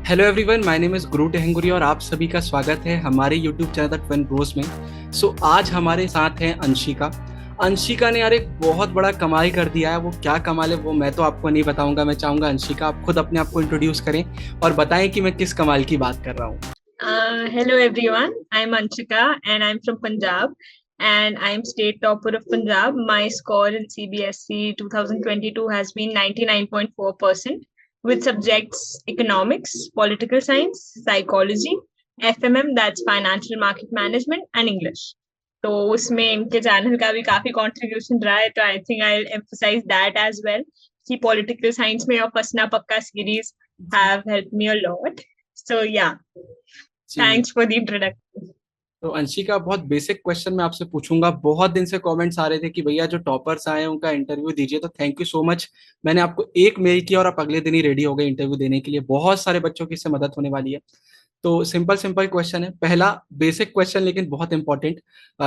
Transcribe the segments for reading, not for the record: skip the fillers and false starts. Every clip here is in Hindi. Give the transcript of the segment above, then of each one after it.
Hello everyone, my name is गुरु टेहंगुरी और आप सभी का स्वागत है हमारे YouTube channel the twin Bros में। आज हमारे साथ हैं अंशिका। अंशिका ने यार एक बहुत बड़ा कमाल कर दिया है। वो क्या कमाल है वो मैं तो आपको नहीं बताऊंगा। मैं चाहूंगा अंशिका आप खुद अपने आप को इंट्रोड्यूस करें और बताएं कि मैं किस कमाल की बात कर रहा हूँ। Hello everyone, I'm Anshika and I'm from Punjab and I'm state topper of Punjab. My score in CBSE 2022 has been 99.4% with subjects economics, political science, psychology, FMM that's financial market management and English. तो उसमें इनके चैनल का भी काफी कंट्रीब्यूशन रहा है तो I think I emphasize that as well कि पॉलिटिकल साइंस में और पसना पक्का series have help me a lot so या जी, थैंक्स फॉर द इंट्रोडक्शन। तो अंशिका बहुत बेसिक क्वेश्चन मैं आपसे पूछूंगा। बहुत दिन से कमेंट्स आ रहे थे कि भैया जो टॉपर्स आए हैं उनका इंटरव्यू दीजिए, तो थैंक यू सो मच। मैंने आपको एक मेल किया और आप अगले दिन ही रेडी हो गए इंटरव्यू देने के लिए। बहुत सारे बच्चों की इससे मदद होने वाली है। तो सिंपल सिंपल क्वेश्चन है, पहला बेसिक क्वेश्चन लेकिन बहुत इंपॉर्टेंट।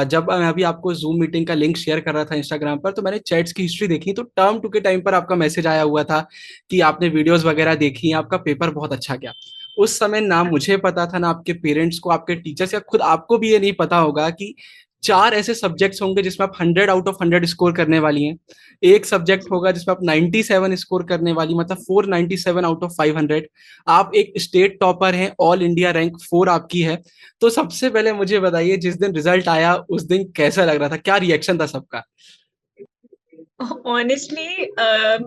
जब मैं अभी आपको जूम मीटिंग का लिंक शेयर कर रहा था इंस्टाग्राम पर, तो मैंने चैट्स की हिस्ट्री देखी तो टर्म टू के टाइम पर आपका मैसेज आया हुआ था कि आपने वीडियोस वगैरह देखी, आपका पेपर बहुत अच्छा गया। उस समय ना मुझे पता था ना आपके पेरेंट्स को, आपके टीचर्स या खुद आपको भी ये नहीं पता होगा कि चार ऐसे सब्जेक्ट्स होंगे जिसमें आप 100 आउट ऑफ 100 स्कोर करने वाली हैं। एक सब्जेक्ट होगा जिसमें आप 97 स्कोर करने वाली, मतलब 497 आउट ऑफ 500। आप एक स्टेट टॉपर हैं, ऑल इंडिया रैंक 4 आपकी है। तो सबसे पहले मुझे बताइए, जिस दिन रिजल्ट आया उस दिन कैसा लग रहा था, क्या रिएक्शन था सबका? ऑनेस्टली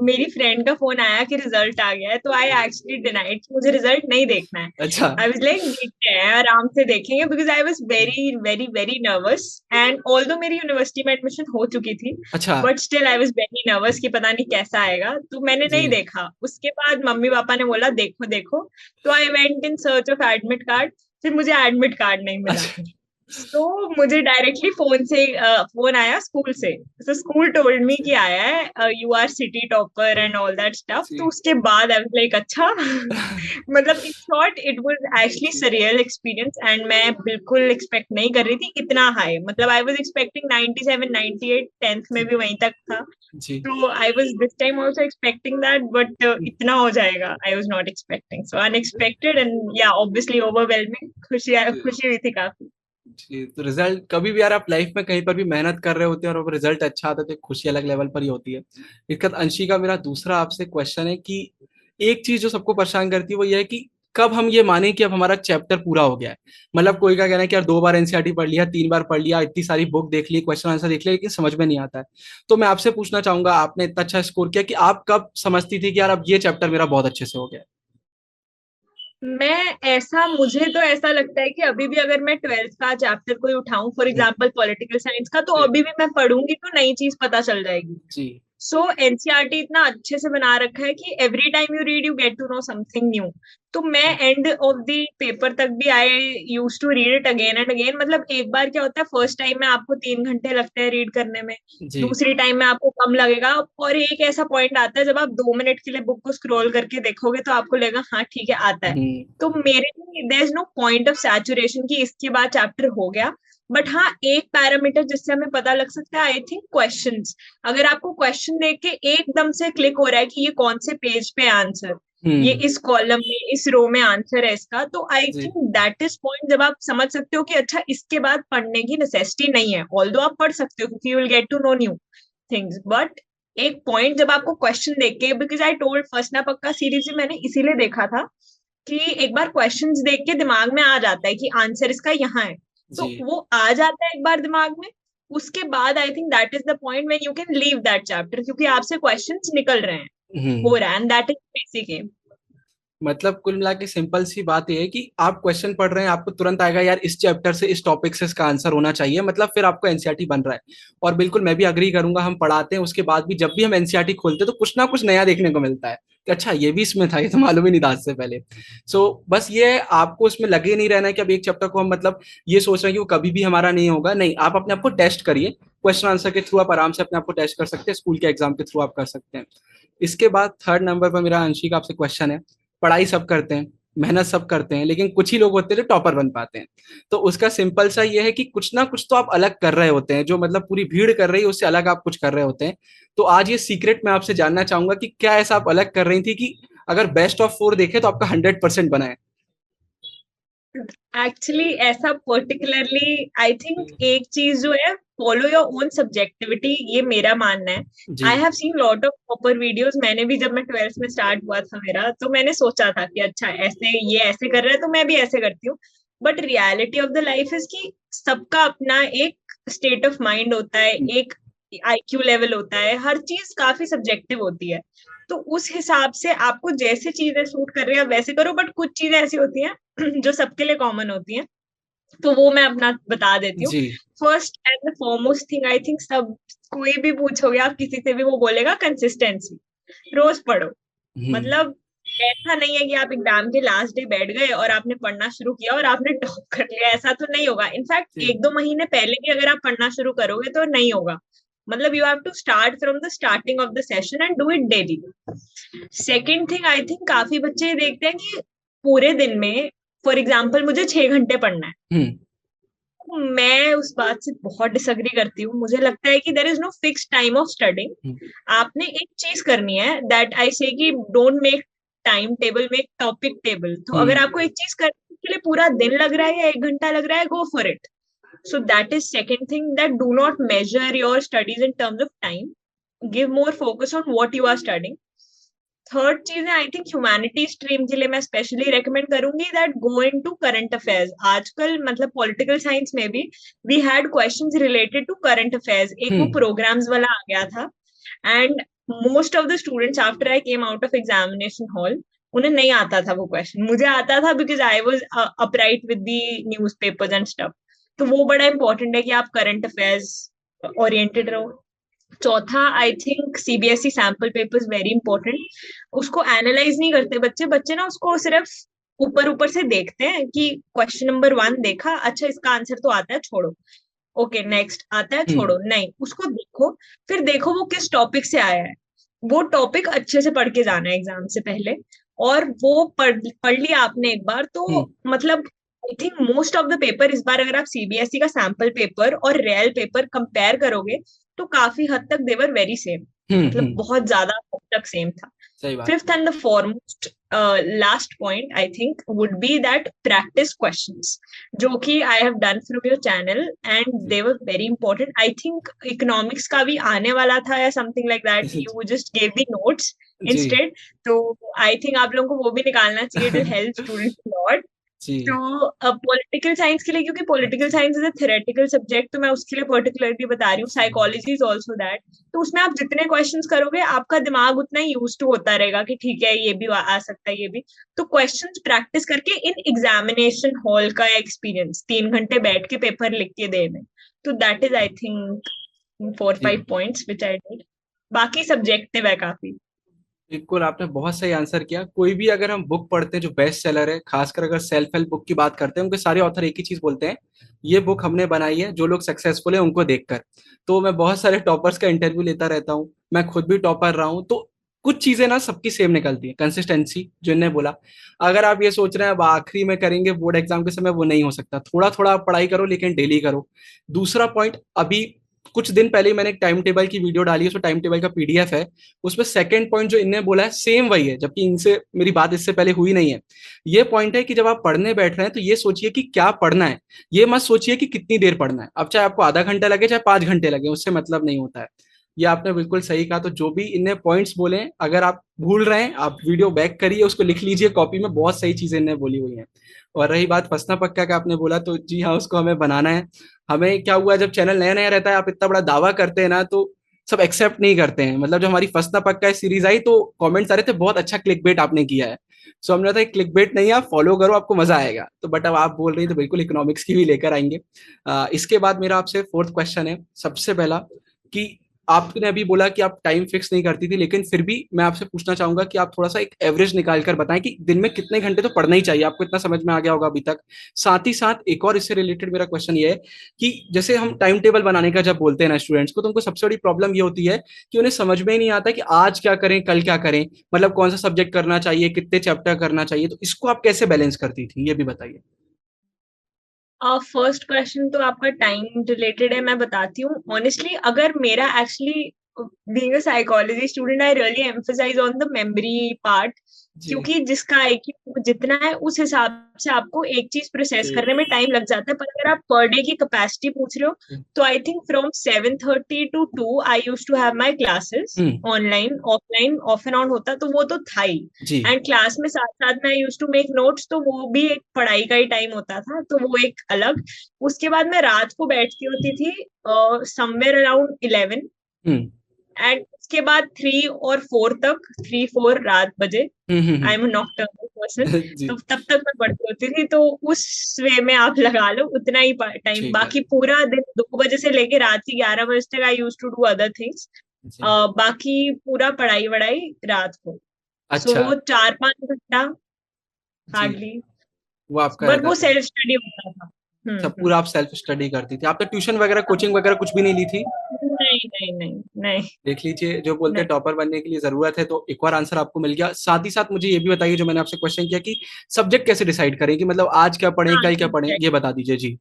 मेरी फ्रेंड का फोन आया कि रिजल्ट आ गया है तो आई एक्चुअली डिनाइड मुझे रिजल्ट नहीं देखना है। अच्छा। आई वाज लाइक देखते हैं आराम से देखेंगे because I was very very very nervous and although मेरी यूनिवर्सिटी में एडमिशन हो चुकी थी अच्छा। But still I was very nervous कि पता नहीं कैसा आएगा तो मैंने जी। नहीं देखा। उसके बाद मम्मी पापा ने बोला देखो देखो तो I went in search of admit card. फिर मुझे एडमिट कार्ड नहीं मिला अच्छा। तो मुझे डायरेक्टली फोन से फोन आया स्कूल से। तो स्कूल टोल्ड मी कि आया है you are city topper and all that stuff. तो जी। उसके बाद आई वाज लाइक अच्छा मतलब in short it was actually जी। सरियल एक्सपीरियंस एंड मैं बिल्कुल एक्सपेक्ट नहीं कर रही थी इतना हाई। मतलब आई वाज एक्सपेक्टिंग 97 98 10th में भी वहीं तक था। जी। तो I was this time also expecting that but इतना हो जाएगा I was not expecting so unexpected and या ऑब्वियसली ओवरवेलमिंग। खुशी जी। खुशी हुई थी काफी। जी, तो रिजल्ट कभी भी यार आप लाइफ में कहीं पर भी मेहनत कर रहे होते हैं और रिजल्ट अच्छा आता है तो एक खुशी अलग लेवल पर ही होती है। दिक्कत अंशिका, मेरा दूसरा आपसे क्वेश्चन है कि एक चीज जो सबको परेशान करती है वो ये है कि कब हम ये माने कि अब हमारा चैप्टर पूरा हो गया है। मतलब कोई का कहना है कि यार 2 बार एनसीईआरटी पढ़ लिया, 3 बार पढ़ लिया, इतनी सारी बुक देख ली, क्वेश्चन आंसर देख लिया, लेकिन समझ में नहीं आता है। तो मैं आपसे पूछना चाहूंगा, आपने इतना अच्छा स्कोर किया कि आप कब समझती थी कि यार अब ये चैप्टर मेरा बहुत अच्छे से हो गया है? मैं ऐसा मुझे तो ऐसा लगता है कि अभी भी अगर मैं ट्वेल्थ का चैप्टर कोई उठाऊं फॉर जी। एग्जांपल पॉलिटिकल साइंस का तो जी। अभी भी मैं पढ़ूंगी तो नई चीज पता चल जाएगी। जी। सो एनसीईआरटी इतना अच्छे से बना रखा है कि every time you read you get to know something new. तो मैं जी। एंड ऑफ द पेपर तक भी I use to read it again and again. मतलब एक बार क्या होता है फर्स्ट टाइम में आपको 3 घंटे लगते हैं रीड करने में। जी। दूसरी टाइम में आपको कम लगेगा और एक ऐसा पॉइंट आता है जब आप 2 मिनट के लिए बुक को स्क्रॉल करके देखोगे तो आपको लगेगा हाँ ठीक है आता है। हम्म। तो मेरे लिए there is no point of saturation कि इसके बाद चैप्टर हो गया। बट हाँ एक पैरामीटर जिससे हमें पता लग सकता है आई थिंक क्वेश्चंस। अगर आपको क्वेश्चन देख के एकदम से क्लिक हो रहा है कि ये कौन से पेज पे आंसर ये हम्म। इस कॉलम में इस रो में आंसर है इसका तो आई जी। थिंक दैट इज पॉइंट जब आप समझ सकते हो कि अच्छा इसके बाद पढ़ने की नेसेसिटी नहीं है। ऑल्दो आप पढ़ सकते हो क्योंकि you will get to know new things but एक पॉइंट जब आपको क्वेश्चन देख के बिकॉज आई टोल्ड फर्स्ट ना पक्का सीरीज भी मैंने इसीलिए देखा था कि एक बार क्वेश्चंस देख के दिमाग में आ जाता है कि आंसर इसका यहाँ है। तो जी। वो आ जाता है एक बार दिमाग में। उसके बाद आई think that is the point when you can leave that chapter क्योंकि आपसे क्वेश्चंस निकल रहे हैं हम्म। हो रहा है and that is basic game. मतलब कुल मिला के सिंपल सी बात यह है कि आप क्वेश्चन पढ़ रहे हैं, आपको तुरंत आएगा यार इस चैप्टर से इस टॉपिक से इसका आंसर होना चाहिए, मतलब फिर आपको एनसीईआरटी बन रहा है। और बिल्कुल मैं भी अग्री करूंगा, हम पढ़ाते हैं उसके बाद भी जब भी हम एनसीईआरटी खोलते हैं तो कुछ ना कुछ नया देखने को मिलता है कि अच्छा ये भी इसमें था, ये तो मालूम ही नहीं था आज से पहले। बस ये है, आपको उसमें लगे नहीं रहना है कि अब एक चैप्टर को हम मतलब ये सोच रहे हैं कि वो कभी भी हमारा नहीं होगा। नहीं, आप अपने आप को टेस्ट करिए। क्वेश्चन आंसर के थ्रू आप आराम से अपने आप को टेस्ट कर सकते हैं, स्कूल के एग्जाम के थ्रू आप कर सकते हैं। इसके बाद थर्ड नंबर पर मेरा अंशिका आपसे क्वेश्चन है। पढ़ाई सब करते हैं, मेहनत सब करते हैं, लेकिन कुछ ही लोग होते हैं जो टॉपर बन पाते हैं। तो उसका सिंपल सा ये है कि कुछ ना कुछ तो आप अलग कर रहे होते हैं, जो मतलब पूरी भीड़ कर रही है उससे अलग आप कुछ कर रहे होते हैं। तो आज ये सीक्रेट मैं आपसे जानना चाहूंगा कि क्या ऐसा आप अलग कर रही थी कि अगर बेस्ट ऑफ 4 देखे तो आपका 100% बना है? एक्चुअली ऐसा पर्टिकुलरली आई थिंक एक चीज जो है, फॉलो योर ओन सब्जेक्टिविटी, ये मेरा मानना है। जी I have seen lot of proper videos. मैंने भी जब मैं 12th में स्टार्ट हुआ था मेरा, तो मैंने सोचा था कि अच्छा ऐसे ये ऐसे कर रहा है तो मैं भी ऐसे करती हूँ। But reality of the life is कि सबका अपना एक स्टेट ऑफ माइंड होता है, एक आईक्यू लेवल होता है, हर चीज काफी सब्जेक्टिव होती है। तो उस हिसाब से आपको जैसे चीजें सूट कर रही है आप वैसे करो, बट कुछ चीजें ऐसी होती हैं जो सबके लिए कॉमन होती हैं, तो वो मैं अपना बता देती हूँ। जी। First and foremost thing I think, सब कोई भी पूछोगे आप किसी से भी, वो बोलेगा कंसिस्टेंसी। रोज पढ़ो। हम्म। मतलब ऐसा नहीं है कि आप एग्जाम के लास्ट डे बैठ गए और आपने पढ़ना शुरू किया और आपने टॉप कर लिया, ऐसा तो नहीं होगा। इनफैक्ट जी। 1-2 महीने पहले भी अगर आप पढ़ना शुरू करोगे तो नहीं होगा। मतलब you have to start from the starting of the session and do it daily. Second thing I think, काफी बच्चे ये देखते हैं कि पूरे दिन में, फॉर एग्जाम्पल मुझे 6 घंटे पढ़ना है। हम्म। मैं उस बात से बहुत डिसएग्री करती हूँ। मुझे लगता है कि there is no fix time of studying. Hmm. आपने एक चीज करनी है, दैट आई से कि don't make time table, make topic table. तो अगर हम्म। आपको एक चीज करने के लिए पूरा दिन लग रहा है या 1 घंटा लग रहा है, go for it. So that is second thing, that do not measure your studies in terms of time. Give more focus on what you are studying. Third चीज है, आई थिंक ह्यूमैनिटी स्ट्रीम के लिए मैं स्पेशली रेकमेंड करूंगी that go into current affairs. आजकल मतलब पॉलिटिकल साइंस में भी we had questions related to current affairs. एक वो हम्म। प्रोग्राम्स वाला आ गया था, and most of the students after I came out of examination hall, उन्हें नहीं आता था वो क्वेश्चन। मुझे आता था because I was upright with the news papers and stuff. तो वो बड़ा इंपॉर्टेंट है कि आप करंट अफेयर्स ओरिएंटेड रहो। चौथा, I think CBSE sample papers very important. उसको एनालाइज नहीं करते बच्चे। बच्चे ना उसको सिर्फ ऊपर ऊपर से देखते हैं कि क्वेश्चन नंबर 1 देखा, अच्छा इसका आंसर तो आता है, छोड़ो। ओके नेक्स्ट आता है, हम्म। छोड़ो। नहीं, उसको देखो, फिर देखो वो किस टॉपिक से आया है। वो टॉपिक अच्छे से पढ़ के जाना है एग्जाम से पहले। और वो पढ़ लिया आपने एक बार तो हम्म। मतलब I think most of the paper इस बार, अगर आप सीबीएसई का सैम्पल पेपर और रियल पेपर कंपेयर करोगे तो काफी हद तक देवर वेरी सेम। मतलब हम्म। बहुत ज्यादा हद तक सेम था। सही बात। Fifth and the foremost, last point I think would be that practice questions, जो कि I have done from your channel and ji. they were very important. I think economics का भी आने वाला था या something like that. Ji. You just gave the notes ji. instead. तो I think आप लोगों को वो भी निकालना चाहिए to help students a lot. तो जी। पॉलिटिकल साइंस के लिए, क्योंकि political science is a theoretical subject, तो मैं उसके लिए पर्टिकुलरली बता रही हूँ। Psychology is also that. तो उसमें आप जितने क्वेश्चंस करोगे आपका दिमाग उतना ही यूज टू होता रहेगा कि ठीक है ये भी आ सकता है, ये भी। तो क्वेश्चंस प्रैक्टिस करके इन एग्जामिनेशन हॉल का एक्सपीरियंस 3 घंटे बैठ के पेपर लिख के देने, तो दैट इज आई थिंक 4-5 जी पॉइंट्स विच आई डिड। बाकी सब्जेक्टिव है काफी। बिल्कुल, आपने बहुत सही आंसर किया। कोई भी अगर हम बुक पढ़ते हैं जो बेस्ट सेलर है, खासकर अगर सेल्फ हेल्प बुक की बात करते हैं, उनके सारे ऑथर एक ही चीज बोलते हैं, ये बुक हमने बनाई है जो लोग सक्सेसफुल है उनको देखकर। तो मैं बहुत सारे टॉपर्स का इंटरव्यू लेता रहता हूँ, मैं खुद भी टॉपर रहा हूँ, तो कुछ चीजें ना सबकी सेम निकलती है। कंसिस्टेंसी जो इन्हें बोला, अगर आप ये सोच रहे हैं अब आखिरी में करेंगे बोर्ड एग्जाम के समय, वो नहीं हो सकता। थोड़ा थोड़ा आप पढ़ाई करो लेकिन डेली करो। दूसरा पॉइंट, अभी कुछ दिन पहले ही मैंने एक टाइम टेबल की वीडियो डाली है, उसमें टाइम टेबल का पीडीएफ है। उसमें सेकंड पॉइंट जो इनने बोला है सेम वही है, जबकि इनसे मेरी बात इससे पहले हुई नहीं है। ये पॉइंट है कि जब आप पढ़ने बैठ रहे हैं तो ये सोचिए कि क्या पढ़ना है, ये मत सोचिए कि कितनी देर पढ़ना है। अब चाहे आपको आधा घंटा लगे चाहे 5 घंटे लगे, उससे मतलब नहीं होता है। ये आपने बिल्कुल सही कहा। तो जो भी इनने पॉइंट्स बोले हैं, अगर आप भूल रहे हैं, आप वीडियो बैक करिए, उसको लिख लीजिए कॉपी में, बहुत सही चीजें इनने बोली हुई हैं। और रही बात फंसना पक्का का, आपने बोला तो जी हाँ, उसको हमें बनाना है। हमें क्या हुआ, जब चैनल नया नया रहता है, आप इतना बड़ा दावा करते हैं ना, तो सब एक्सेप्ट नहीं करते हैं। मतलब जब हमारी फंसना पक्का सीरीज आई तो कमेंट्स आ रहे थे बहुत अच्छा क्लिकबेट आपने किया है। सो हमने कहा क्लिकबेट नहीं है, आप फॉलो करो, आपको मजा आएगा। तो बट अब आप बोल रही हैं तो बिल्कुल इकोनॉमिक्स की भी लेकर आएंगे। इसके बाद मेरा आपसे फोर्थ क्वेश्चन है, सबसे पहला, कि आपने अभी बोला कि आप टाइम फिक्स नहीं करती थी, लेकिन फिर भी मैं आपसे पूछना चाहूंगा कि आप थोड़ा सा एक एवरेज निकाल कर बताएं कि दिन में कितने घंटे तो पढ़ना ही चाहिए। आपको इतना समझ में आ गया होगा अभी तक। साथ ही साथ एक और इससे रिलेटेड मेरा क्वेश्चन ये है कि जैसे हम टाइम टेबल बनाने का जब बोलते हैं ना स्टूडेंट्स को, तो उनको सबसे बड़ी प्रॉब्लम ये होती है कि उन्हें समझ में ही नहीं आता कि आज क्या करें कल क्या करें, मतलब कौन सा सब्जेक्ट करना चाहिए, कितने चैप्टर करना चाहिए। तो इसको आप कैसे बैलेंस करती थी, ये भी बताइए। फर्स्ट क्वेश्चन तो आपका टाइम रिलेटेड है, मैं बताती हूँ ऑनेस्टली। अगर मेरा actually being a psychology student, I really emphasize on the memory part, जी क्योंकि जिसका IQ जितना है उस हिसाब से आपको एक चीज प्रोसेस जी करने में टाइम लग जाता है। पर अगर आप पर डे की कैपेसिटी पूछ रहे हो, तो I think from 7:30 to 2 I use to have my classes online, offline off and on होता, तो वो तो था ही। जी एंड क्लास में साथ साथ मैं यूज टू मेक नोट्स, तो वो भी एक पढ़ाई का ही टाइम होता था, तो वो एक अलग। उसके बाद मैं रात को बैठती होती थी समवेयर अराउंड 11, हम्म एंड उसके बाद 3 और 4 तक, 3-4 रात बजे, I am hmm nocturnal person, जी तो तब तक मैं पढ़ती होती थी। तो उस वे में आप लगा लो उतना ही टाइम, ठीक है बाकी पूरा दिन 2 बजे से लेके रात के 11 बजे तक I use to do other things. जी बाकी पूरा पढ़ाई वढ़ाई रात को। सो अच्छा वो 4-5 घंटा जी हार्डली, वो आपका बट रहता वो था। सेल्फ स्टडी होता था। अच्छा पूरा आप सेल्फ स्टडी करती थी, आपने ट्यूशन वगैरह कोचिंग वगैरह कुछ भी नहीं ली थी? नहीं नहीं नहीं नहीं देख लीजिए, जो बोलते नहीं। हैं टॉपर बनने के लिए जरूरत है, तो एक और आंसर आपको मिल गया। साथ ही साथ मुझे ये भी बताइए, जो मैंने आपसे क्वेश्चन किया कि सब्जेक्ट कैसे डिसाइड करें, कि मतलब आज क्या पढ़ें हाँ, कल क्या पढ़ें, ये बता दीजिए जी।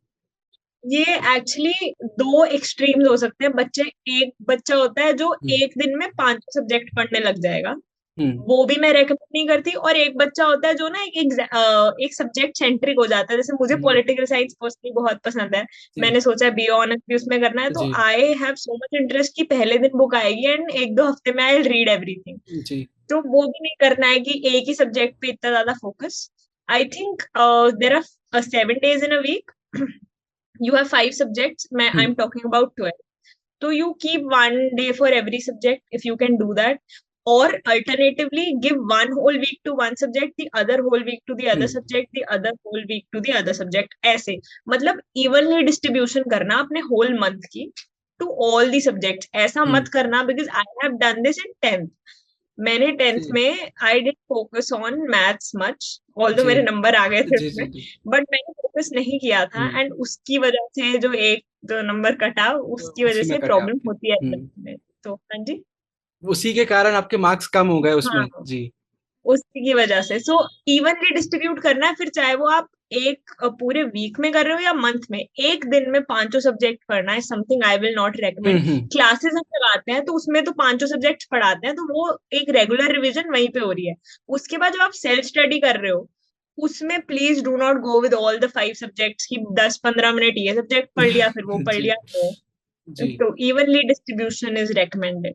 ये एक्चुअली दो एक्सट्रीम्स हो सकते हैं बच्चे। एक बच्चा होता है जो हम्म एक दिन में 5 सब्जेक्ट पढ़ने लग जाएगा, हम्म वो भी मैं रेकमेंड नहीं करती। और एक बच्चा होता है जो ना एक सब्जेक्ट सेंट्रिक हो जाता है। जैसे मुझे हम्म, पॉलिटिकल साइंस पर्सनली बहुत पसंद है, जी मैंने सोचा BA ऑनर्स भी उसमें करना है, तो जी I have so much interest कि पहले दिन बुक आएगी एंड 1-2 हफ्ते में आई रीड एवरीथिंग। जी तो वो भी नहीं करना है कि एक ही सब्जेक्ट पे इतना ज्यादा focus. I think there are 7 days in a week. You have 5 subjects. Hmm I'm talking about 12. So you keep one day for every subject if you can do that. Or alternatively, give one whole week to one subject, the other whole week to the other hmm subject, the other whole week to the other subject. ऐसे मतलब evenly distribution करना अपने whole month की to all the subjects. ऐसा हम्म, मत करना, because I have done this in 10th. मैंने 10th जी में I did focus on maths much, although जी मेरे नंबर आ गए थे जी उसमें, जी जी बट मैंने फोकस नहीं किया था। हम्म, एंड उसकी वजह से जो एक दो नंबर कटा, तो उसकी वजह उसी में से कटे प्रॉब्लम आपके। होती है exam में। तो हाँ जी। उसी के कारण आपके मार्क्स कम हो गए उसमें हाँ, जी। उसी की वजह से। सो इवनली डिस्ट्रीब्यूट करना है, फिर चाहे वो आप एक पूरे वीक में कर रहे हो या मंथ में। एक दिन में 5 सब्जेक्ट पढ़ना है something I will not recommend. Hmm, classes हम लगाते हैं तो उसमें तो 5 सब्जेक्ट पढ़ाते हैं, तो वो एक रेगुलर रिविजन वहीं पे हो रही है। उसके बाद जब आप सेल्फ स्टडी कर रहे हो, उसमें please do not go with all the 5 subjects की 10-15 मिनट ये सब्जेक्ट पढ़ लिया फिर वो पढ़ जी लिया। जी तो इवनली डिस्ट्रीब्यूशन इज रेकमेंडेड।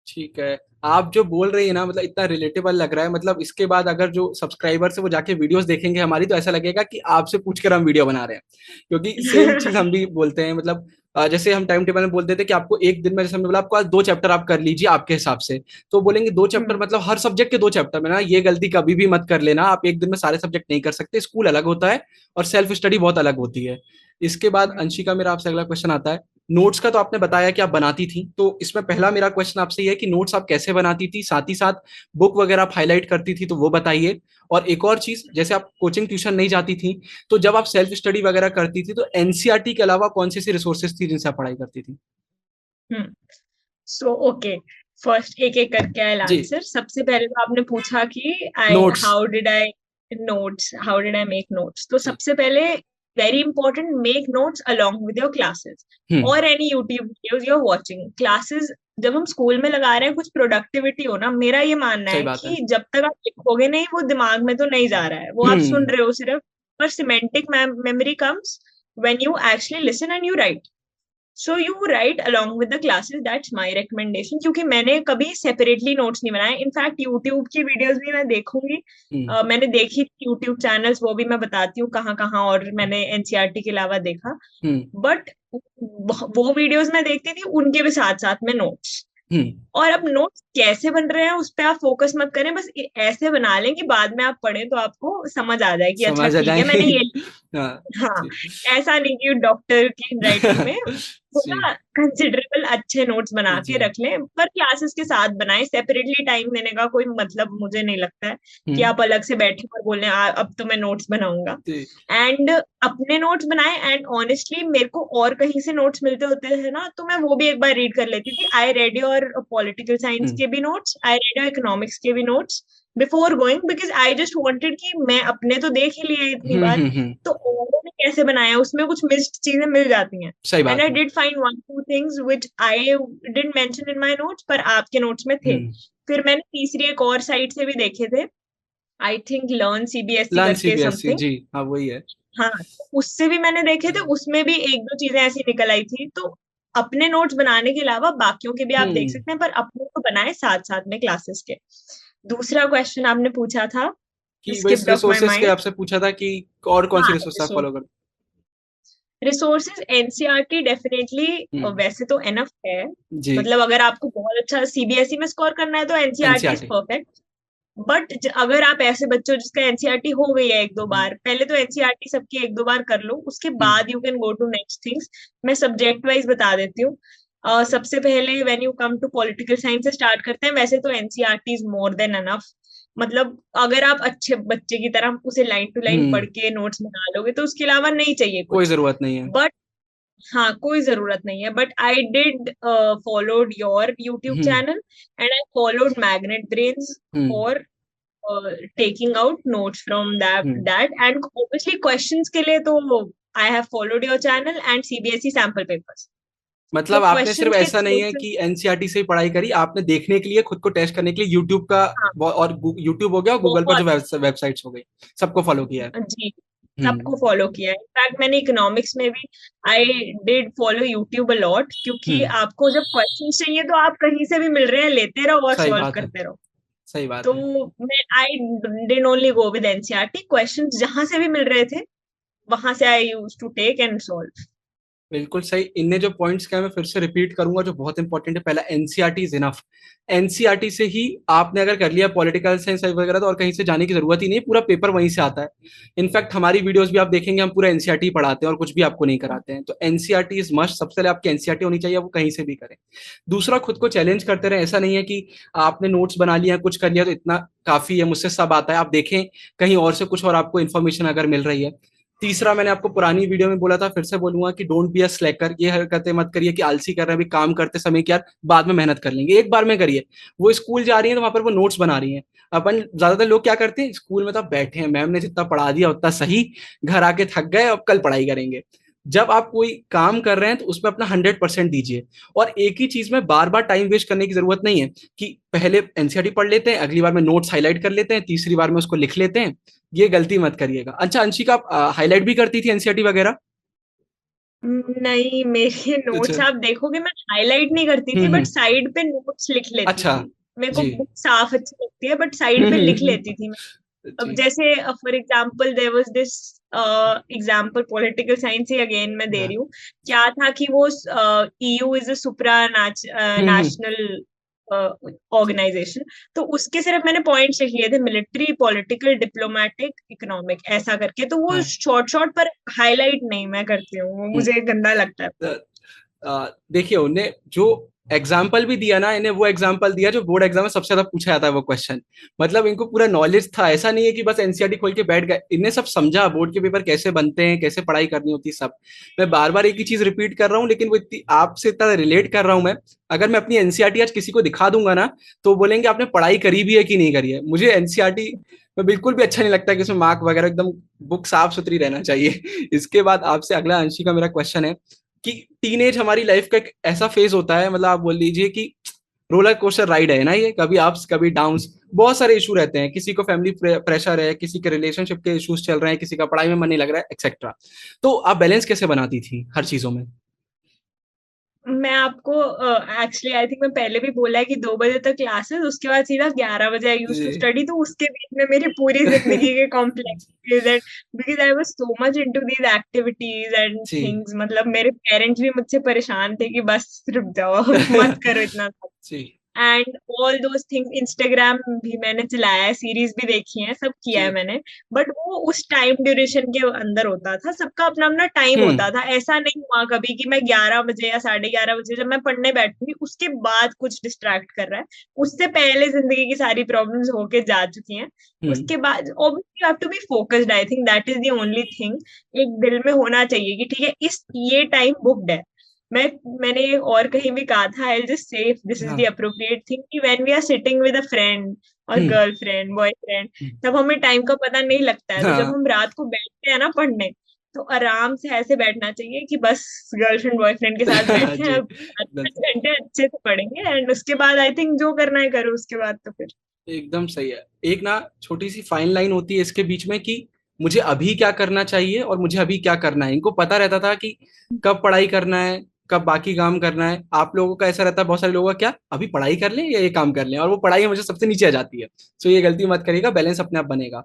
ठीक है। आप जो बोल रही है ना, मतलब इतना रिलेटेबल लग रहा है, मतलब इसके बाद अगर जो सब्सक्राइबर्स है वो जाके वीडियोस देखेंगे हमारी, तो ऐसा लगेगा कि आपसे पूछकर हम वीडियो बना रहे हैं, क्योंकि सेम चीज हम भी बोलते हैं। मतलब जैसे हम टाइम टेबल में बोलते थे कि आपको एक दिन में, जैसे हमने बोला आपको आज 2 चैप्टर आप कर लीजिए आपके हिसाब से, तो बोलेंगे 2 चैप्टर मतलब हर सब्जेक्ट के 2 चैप्टर में ना, ये गलती कभी भी मत कर लेना। आप एक दिन में सारे सब्जेक्ट नहीं कर सकते, स्कूल अलग होता है और सेल्फ स्टडी बहुत अलग होती है। इसके बाद अंशिका, मेरा आपसे अगला क्वेश्चन आता है। नोट्स का तो आपने बताया कि आप बनाती थी, तो इसमें पहला मेरा क्वेश्चन आपसे ये है कि नोट्स आप कैसे बनाती थी, साथ ही साथ बुक वगैरह आप हाईलाइट करती थी तो वो बताइए। और एक और चीज, जैसे आप कोचिंग ट्यूशन नहीं जाती थी, तो जब आप सेल्फ स्टडी वगैरह करती थी तो एनसीईआरटी के अलावा कौन सी रिसोर्सेज थी जिनसे आप पढ़ाई करती थी? सो ओके, फर्स्ट एक एक करके आई जी आंसर। सबसे पहले तो आपने पूछा कि I notes how did I make notes. तो जी सबसे पहले very important, make notes along with your classes hmm और any YouTube videos you are watching. Classes जब हम स्कूल में लगा रहे हैं, कुछ प्रोडक्टिविटी हो ना, मेरा ये मानना सही है बात है कि जब तक आप लिखोगे नहीं वो दिमाग में तो नहीं जा रहा है, वो आप सुन हम्म रहे हो सिर्फ। पर semantic memory comes when you actually listen and you right. So you right along with the classes, that's my recommendation. क्योंकि मैंने कभी सेपरेटली नोट्स नहीं बनाए। इनफैक्ट यूट्यूब की वीडियोस भी मैं देखूंगी, हम्म मैंने देखी यूट्यूब चैनल्स, वो भी मैं बताती हूँ कहाँ कहाँ, और मैंने एनसीईआरटी के अलावा देखा। हम्म बट वो वीडियोस मैं देखती थी, उनके भी साथ साथ में नोट्स। हम्म और अब नोट्स कैसे बन रहे हैं उस पर आप फोकस मत करें, बस ऐसे बना लें कि बाद में आप पढ़ें तो आपको समझ आ जाए कि अच्छा समझ आ ठीक है मैंने जाएंगे। ये। हाँ हाँ, जी ऐसा नहीं कि डॉक्टर की राइटिंग में जी थोड़ा कंसिडरेबल अच्छे नोट्स बना के जी रख लें, पर क्लासेस के साथ बनाएं। सेपरेटली टाइम देने का कोई मतलब मुझे नहीं लगता है कि हम्म आप अलग से बैठे और बोलें अब तो मैं नोट्स बनाऊंगा। जी एंड अपने नोट्स बनाए। एंड ऑनेस्टली मेरे को और कहीं से नोट्स मिलते होते थे ना, तो मैं वो भी एक बार रीड कर लेती थी। I read your political science hmm के भी notes, I read your economics के भी notes before going, because I just wanted कि मैं अपने तो देख ही लिए इतनी बार, हम्म। तो औरों ने कैसे बनाया, उसमें कुछ मिस्ड चीजें मिल जाती हैं। सही एंड बात आई है। Did find one two things which I didn't mention in my notes, पर आपके नोट्स में थे। फिर मैंने तीसरी एक और साइट से भी देखे थे, I think learn CBSE learn करके सीबीएसई, समथिंग। जी हाँ वही है। हाँ, उससे भी मैंने देखे थे, उसमें भी एक दो चीजें ऐसी निकल आई थी। तो अपने नोट्स बनाने के अलावा बाकियों के भी आप देख हम्म सकते हैं, पर अपने को बनाए साथ साथ में क्लासेस के। दूसरा क्वेश्चन आपने पूछा था, कि वही स्किप्ड ऑफ माय रिसोर्सेज के माइंड। आपसे पूछा था कि और कौन सी हाँ, रिसोर्स आप फॉलो करते रिसोर्सेज एनसीईआरटी डेफिनेटली, हम्म वैसे तो एनफ है। जी। मतलब अगर आपको बहुत अच्छा सीबीएसई में स्कोर करना है तो NCERT is NCERT. Perfect. But अगर आप ऐसे बच्चे हो जिसका एनसीईआरटी हो गई है एक दो हम्म बार, पहले तो एनसीईआरटी सबकी एक दो बार कर लो, उसके हम्म बाद you can go to next things. मैं सब्जेक्ट वाइज बता देती हूँ। सबसे पहले when you come to political science से स्टार्ट करते हैं। वैसे तो NCERT is more than enough. मतलब अगर आप अच्छे बच्चे की तरह उसे लाइन टू लाइन हम्म पढ़ के नोट्स बना लोगे तो उसके अलावा नहीं चाहिए कोई कुछ। जरूरत नहीं है। बट हाँ, कोई जरूरत नहीं है। But I did followed your YouTube hmm channel and I followed magnet brains hmm for taking out notes from hmm that and obviously questions के लिए तो I have followed your channel and CBSE sample papers. तो मतलब आपने सिर्फ questions के ऐसा नहीं थ्रू है से, कि एनसीईआरटी से ही पढ़ाई करी, आपने देखने के लिए, खुद को टेस्ट करने के लिए यूट्यूब का हाँ, और यूट्यूब हो गया और गूगल पर बहुत, जो वेबसाइट्स हो गई, सबको फॉलो किया है। जी, हम्म सबको फॉलो किया है। इनफैक्ट मैंने इकोनॉमिक्स में भी I did follow YouTube a lot, क्योंकि हम्म आपको जब क्वेश्चंस चाहिए तो आप कहीं से भी मिल रहे हैं, लेते रहो और सही सॉल्व बात है। करते रहो। सही बात तो है। मैं I did only go with NCERT, questions जहां से भी मिल रहे थे वहां से I use to take and solve. बिल्कुल सही। इनने जो पॉइंट्स कहे मैं फिर से रिपीट करूंगा जो बहुत इंपॉर्टेंट है। पहला, एनसीईआरटी इज इनफ। एनसीईआरटी से ही आपने अगर कर लिया पॉलिटिकल साइंस वगैरह तो और कहीं से जाने की जरूरत ही नहीं, पूरा पेपर वहीं से आता है। इनफैक्ट हमारी वीडियोस भी आप देखेंगे, हम पूरा एनसीईआरटी पढ़ाते हैं और कुछ भी आपको नहीं कराते हैं। तो एनसीईआरटी इज मस्ट। सबसे पहले आपकी एनसीईआरटी होनी चाहिए, वो कहीं से भी करें। दूसरा, खुद को चैलेंज करते रहे। ऐसा नहीं है कि आपने नोट्स बना लिया, कुछ कर लिया तो इतना काफी है, मुझसे सब आता है। आप देखें कहीं और से कुछ और आपको इन्फॉर्मेशन अगर मिल रही है। तीसरा, मैंने आपको पुरानी वीडियो में बोला था, फिर से बोलूंगा कि डोंट बी अ स्लैकर। ये हरकतें मत करिए कि आलसी कर रहे हैं, अभी काम करते समय कि यार बाद में मेहनत कर लेंगे, एक बार में करिए। वो स्कूल जा रही है तो वहां पर वो नोट्स बना रही हैं। अपन ज्यादातर लोग क्या करते हैं, स्कूल में तो बैठे हैं, मैम ने जितना पढ़ा दिया उतना सही, घर आके थक गए, अब कल पढ़ाई करेंगे। जब आप कोई काम कर रहे हैं तो उसमें अपना 100% दीजिए। और एक ही चीज में बार बार टाइम वेस्ट करने की जरूरत नहीं है कि पहले एनसीईआरटी पढ़ लेते हैं, अगली बार में नोट्स हाईलाइट कर लेते हैं, तीसरी बार में उसको लिख लेते हैं। ये गलती मत करिएगा। अच्छा अंशिका, आप हाईलाइट भी करती थी एनसीईआरटी वगैरह? नहीं, मेरे अच्छा। नोट्स आप देखोगे मैं हाईलाइट नहीं करती थी, बट हम्म साइड पे नोट्स लिख लेती अच्छा थी। मेरे को जी। बुक साफ अच्छी लगती है, बट साइड पे लिख लेती थी मैं। अब जी जैसे for example there was this example, political science ही अगेन मैं दे हाँ रही हूँ। क्या था कि वो EU is a supra hmm national organisation. तो उसके सिर्फ मैंने पॉइंट्स लिख लिए थे, मिलिट्री, पॉलिटिकल, डिप्लोमेटिक, इकोनॉमिक, ऐसा करके। तो वो हाँ शॉर्ट शॉर्ट पर हाईलाइट नहीं मैं करती हूँ, वो हम्म। मुझे गंदा लगता है। देखिए उन्हें जो एग्जाम्पल भी दिया ना, इन्हें वो एग्जाम्पल दिया जो बोर्ड एग्जाम में सबसे ज्यादा पूछा जाता है वो क्वेश्चन। मतलब इनको पूरा नॉलेज था, ऐसा नहीं है कि बस एनसीईआरटी खोल के बैठ गए। इन्हें सब समझा बोर्ड के पेपर कैसे बनते हैं, कैसे पढ़ाई करनी होती है, सब। मैं बार बार एक ही चीज रिपीट कर रहा हूँ, लेकिन वो इतनी आपसे इतना रिलेट कर रहा हूँ मैं। अगर मैं अपनी एनसीईआरटी आज किसी को दिखा दूंगा ना, तो बोलेंगे आपने पढ़ाई करी भी है कि नहीं करी है। मुझे एनसीईआरटी में बिल्कुल भी अच्छा नहीं लगता कि उसमें मार्क वगैरह, एकदम बुक साफ सुथरी रहना चाहिए। इसके बाद आपसे अगला अंशी का मेरा क्वेश्चन है कि टीनेज हमारी लाइफ का एक ऐसा फेज होता है, मतलब आप बोल लीजिए कि रोलर कोस्टर राइड है ना ये, कभी अप्स कभी डाउन्स, बहुत सारे इशू रहते हैं। किसी को फैमिली प्रेशर है, किसी के रिलेशनशिप के इश्यूज चल रहे हैं, किसी का पढ़ाई में मन नहीं लग रहा है, एक्सेट्रा। तो आप बैलेंस कैसे बनाती थी हर चीजों में? मैं आपको एक्चुअली आई थिंक मैं पहले भी बोला है कि 2 बजे तक क्लासेस, उसके बाद सीधा 11 बजे आई यूज टू जी स्टडी। तो उसके बीच में मेरी पूरी जिंदगी के complexities and because I was so much into these activities and जी थिंग्स। मतलब मेरे पेरेंट्स भी मुझसे परेशान थे कि बस रुक जाओ, मत करो इतना। जी and all those things, Instagram भी मैंने चलाया है, सीरीज भी देखी है, सब किया है जी मैंने। बट वो उस टाइम ड्यूरेशन के अंदर होता था, सबका अपना अपना टाइम हम्म होता था। ऐसा नहीं हुआ कभी कि मैं 11 बजे या 11:30 बजे जब मैं पढ़ने बैठूंगी उसके बाद कुछ डिस्ट्रैक्ट कर रहा है। उससे पहले जिंदगी की सारी प्रॉब्लम्स होके जा चुकी हैं। हम्म उसके बाद obviously you have to be focused, I think that is the only thing. एक दिल में होना चाहिए कि ठीक है, इस ये टाइम बुक्ड है। मैं मैंने और कहीं भी कहा था, I just say this is the हाँ अप्रोप्रिएट थिंग, कि when we are sitting with a friend और हम्म गर्लफ्रेंड, बॉयफ्रेंड, हम्म, तब हमें टाइम का पता नहीं लगता है। तो जब हाँ हम रात को बैठते हैं ना पढ़ने, तो आराम से ऐसे बैठना चाहिए कि बस गर्लफ्रेंड बॉयफ्रेंड के साथ बैठे हैं, जी अब 5 घंटे अच्छे से पढ़ेंगे एंड उसके बाद आई थिंक जो करना है करो उसके बाद तो फिर। एकदम सही है। एक ना छोटी सी फाइन लाइन होती है इसके बीच में कि मुझे अभी क्या करना चाहिए और मुझे अभी क्या करना है। इनको पता रहता था कि कब पढ़ाई करना है, कब बाकी काम करना है। आप लोगों का ऐसा रहता है, बहुत सारे लोगों का क्या अभी पढ़ाई कर लें या ये काम कर लें, और वो पढ़ाई हमेशा सबसे नीचे आ जाती है। तो ये गलती मत करिएगा, बैलेंस अपने आप बनेगा।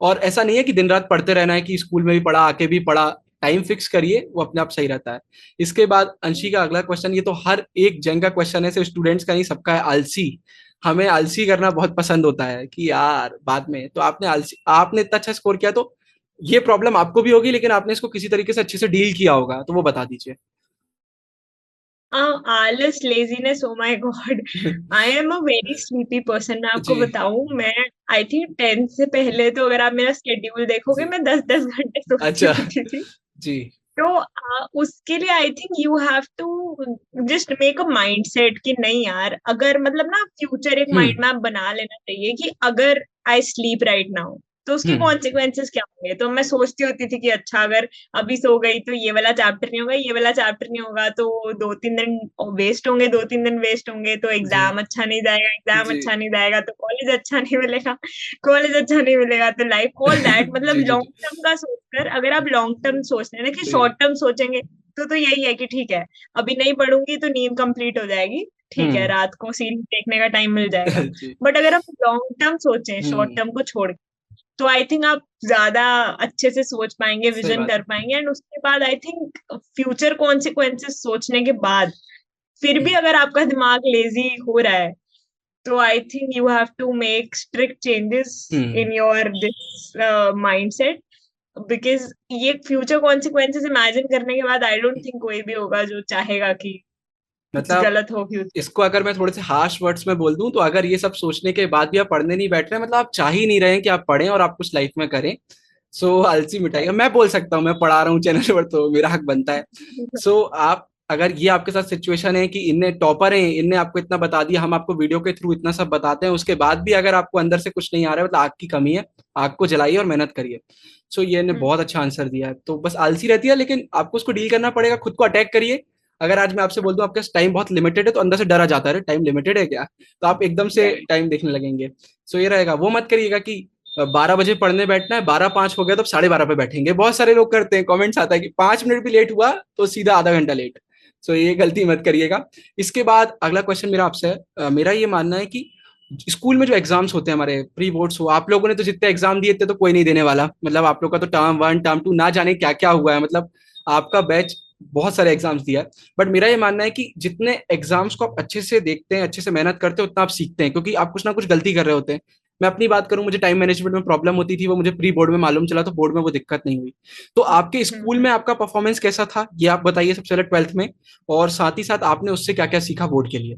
और ऐसा नहीं है कि दिन रात पढ़ते रहना है, कि स्कूल में भी पढ़ा आके भी पढ़ा। टाइम फिक्स करिए, वो अपने आप सही रहता है। इसके बाद अंशी का अगला क्वेश्चन, ये तो हर एक जन का क्वेश्चन है, सिर्फ स्टूडेंट्स का नहीं, सबका है। आलसी, हमें आलसी करना बहुत पसंद होता है कि यार बाद में। तो आपने इतना अच्छा स्कोर किया, तो ये प्रॉब्लम आपको भी होगी, लेकिन आपने इसको किसी तरीके से अच्छे से डील किया होगा, तो वो बता दीजिए। आलस, laziness, oh my God, I am a very sleepy person. मैं आपको जी बताऊं, मैं आई थिंक 10th से पहले तो अगर आप मेरा स्केड्यूल देखोगे, जी। मैं 10-10 घंटे सोती अच्छा। होती थी। जी। तो उसके लिए I think you have to just make a mindset कि नहीं यार, अगर मतलब ना फ्यूचर एक हम्म माइंड मैप बना लेना चाहिए कि अगर आई स्लीप राइट नाउ तो उसके हम्म। कॉन्सिक्वेंसेस क्या होंगे। तो मैं सोचती होती थी कि अच्छा, अगर अभी सो गई तो ये वाला चैप्टर नहीं होगा, ये वाला चैप्टर नहीं होगा, तो 2-3 दिन वेस्ट होंगे, 2-3 दिन वेस्ट होंगे, तो जी एग्जाम अच्छा नहीं जाएगा, एग्जाम जी अच्छा नहीं जाएगा तो कॉलेज अच्छा नहीं मिलेगा, कॉलेज अच्छा नहीं मिलेगा तो लाइफ, ऑल दैट। मतलब जी जी लॉन्ग जी टर्म का सोचकर, अगर आप लॉन्ग टर्म सोच रहे हैं ना कि जी। शॉर्ट टर्म सोचेंगे, तो यही है कि ठीक है, अभी नहीं पढ़ूंगी तो नींद कंप्लीट हो जाएगी, ठीक है, हम्म। रात को सीरीज देखने का टाइम मिल जाएगा। जी। बट अगर हम लॉन्ग टर्म सोचें, शॉर्ट हम्म। टर्म को छोड़ के, तो आई थिंक आप ज्यादा अच्छे से सोच पाएंगे, सही विजन बात कर पाएंगे, एंड उसके बाद आई थिंक फ्यूचर कॉन्सिक्वेंसेस सोचने के बाद फिर है। भी अगर आपका दिमाग लेजी हो रहा है, तो I think you have to make strict changes hmm. In your this mindset, because ये फ्यूचर कॉन्सिक्वेंसेस इमेजिन करने के बाद आई डोंट थिंक कोई भी होगा जो चाहेगा कि कुछ मतलब गलत हो फ्यूचर। इसको अगर मैं थोड़े से हार्श वर्ड्स में बोल दूं, तो अगर ये सब सोचने के बाद भी आप पढ़ने नहीं बैठ रहे, मतलब आप चाह ही नहीं रहे हैं कि आप पढ़ें और आप कुछ लाइफ में करें। सो आलसी मिटाइएगा, मैं बोल सकता हूँ, मैं पढ़ा रहा हूँ चैनल पर, तो मेरा हक बनता है। सो आप, अगर ये आपके साथ सिचुएशन है कि इनने टॉपर हैं, इनने आपको इतना बता दिया, हम आपको वीडियो के थ्रू इतना सब बताते हैं, उसके बाद भी अगर आपको अंदर से कुछ नहीं आ रहा है, मतलब आग की कमी है, आग को जलाइए और मेहनत करिए। सो ये ने बहुत अच्छा आंसर दिया है। तो बस आलसी रहती है, लेकिन आपको उसको डील करना पड़ेगा, खुद को अटैक करिए। अगर आज मैं आपसे बोल दूं आपके पास टाइम बहुत लिमिटेड है, तो अंदर से डरा जाता है, टाइम लिमिटेड है क्या, तो आप एकदम से टाइम देखने लगेंगे। सो ये रहेगा, वो मत करिएगा कि 12 बजे पढ़ने बैठना है, 12:05 हो गया तो 12:30 पे बैठेंगे। बहुत सारे लोग करते हैं, कमेंट्स आता है कि 5 मिनट भी लेट हुआ तो सीधा आधा घंटा लेट। सो ये गलती मत करिएगा। इसके बाद अगला क्वेश्चन मेरा आपसे है, मेरा ये मानना है कि स्कूल में जो एग्जाम्स होते हैं हमारे, प्री बोर्ड्स हो, आप लोगों ने तो जितने एग्जाम दिए थे तो कोई नहीं देने वाला, मतलब आप लोग का तो टर्म 1 टर्म 2 ना जाने क्या क्या हुआ है, मतलब आपका बैच बहुत सारे एग्जाम्स दिया है। बट मेरा ये मानना है कि जितने एग्जाम्स को आप अच्छे से देखते हैं, अच्छे से मेहनत करते हैं, उतना आप सीखते हैं, क्योंकि आप कुछ ना कुछ गलती कर रहे होते हैं। मैं अपनी बात करूं, मुझे टाइम मैनेजमेंट में प्रॉब्लम होती थी, वो मुझे प्री बोर्ड में मालूम चला, तो बोर्ड में वो दिक्कत नहीं हुई। तो आपके स्कूल में आपका परफॉर्मेंस कैसा था, ये आप बताइए सबसे पहले 12th में, और साथ ही साथ आपने उससे क्या क्या सीखा बोर्ड के लिए।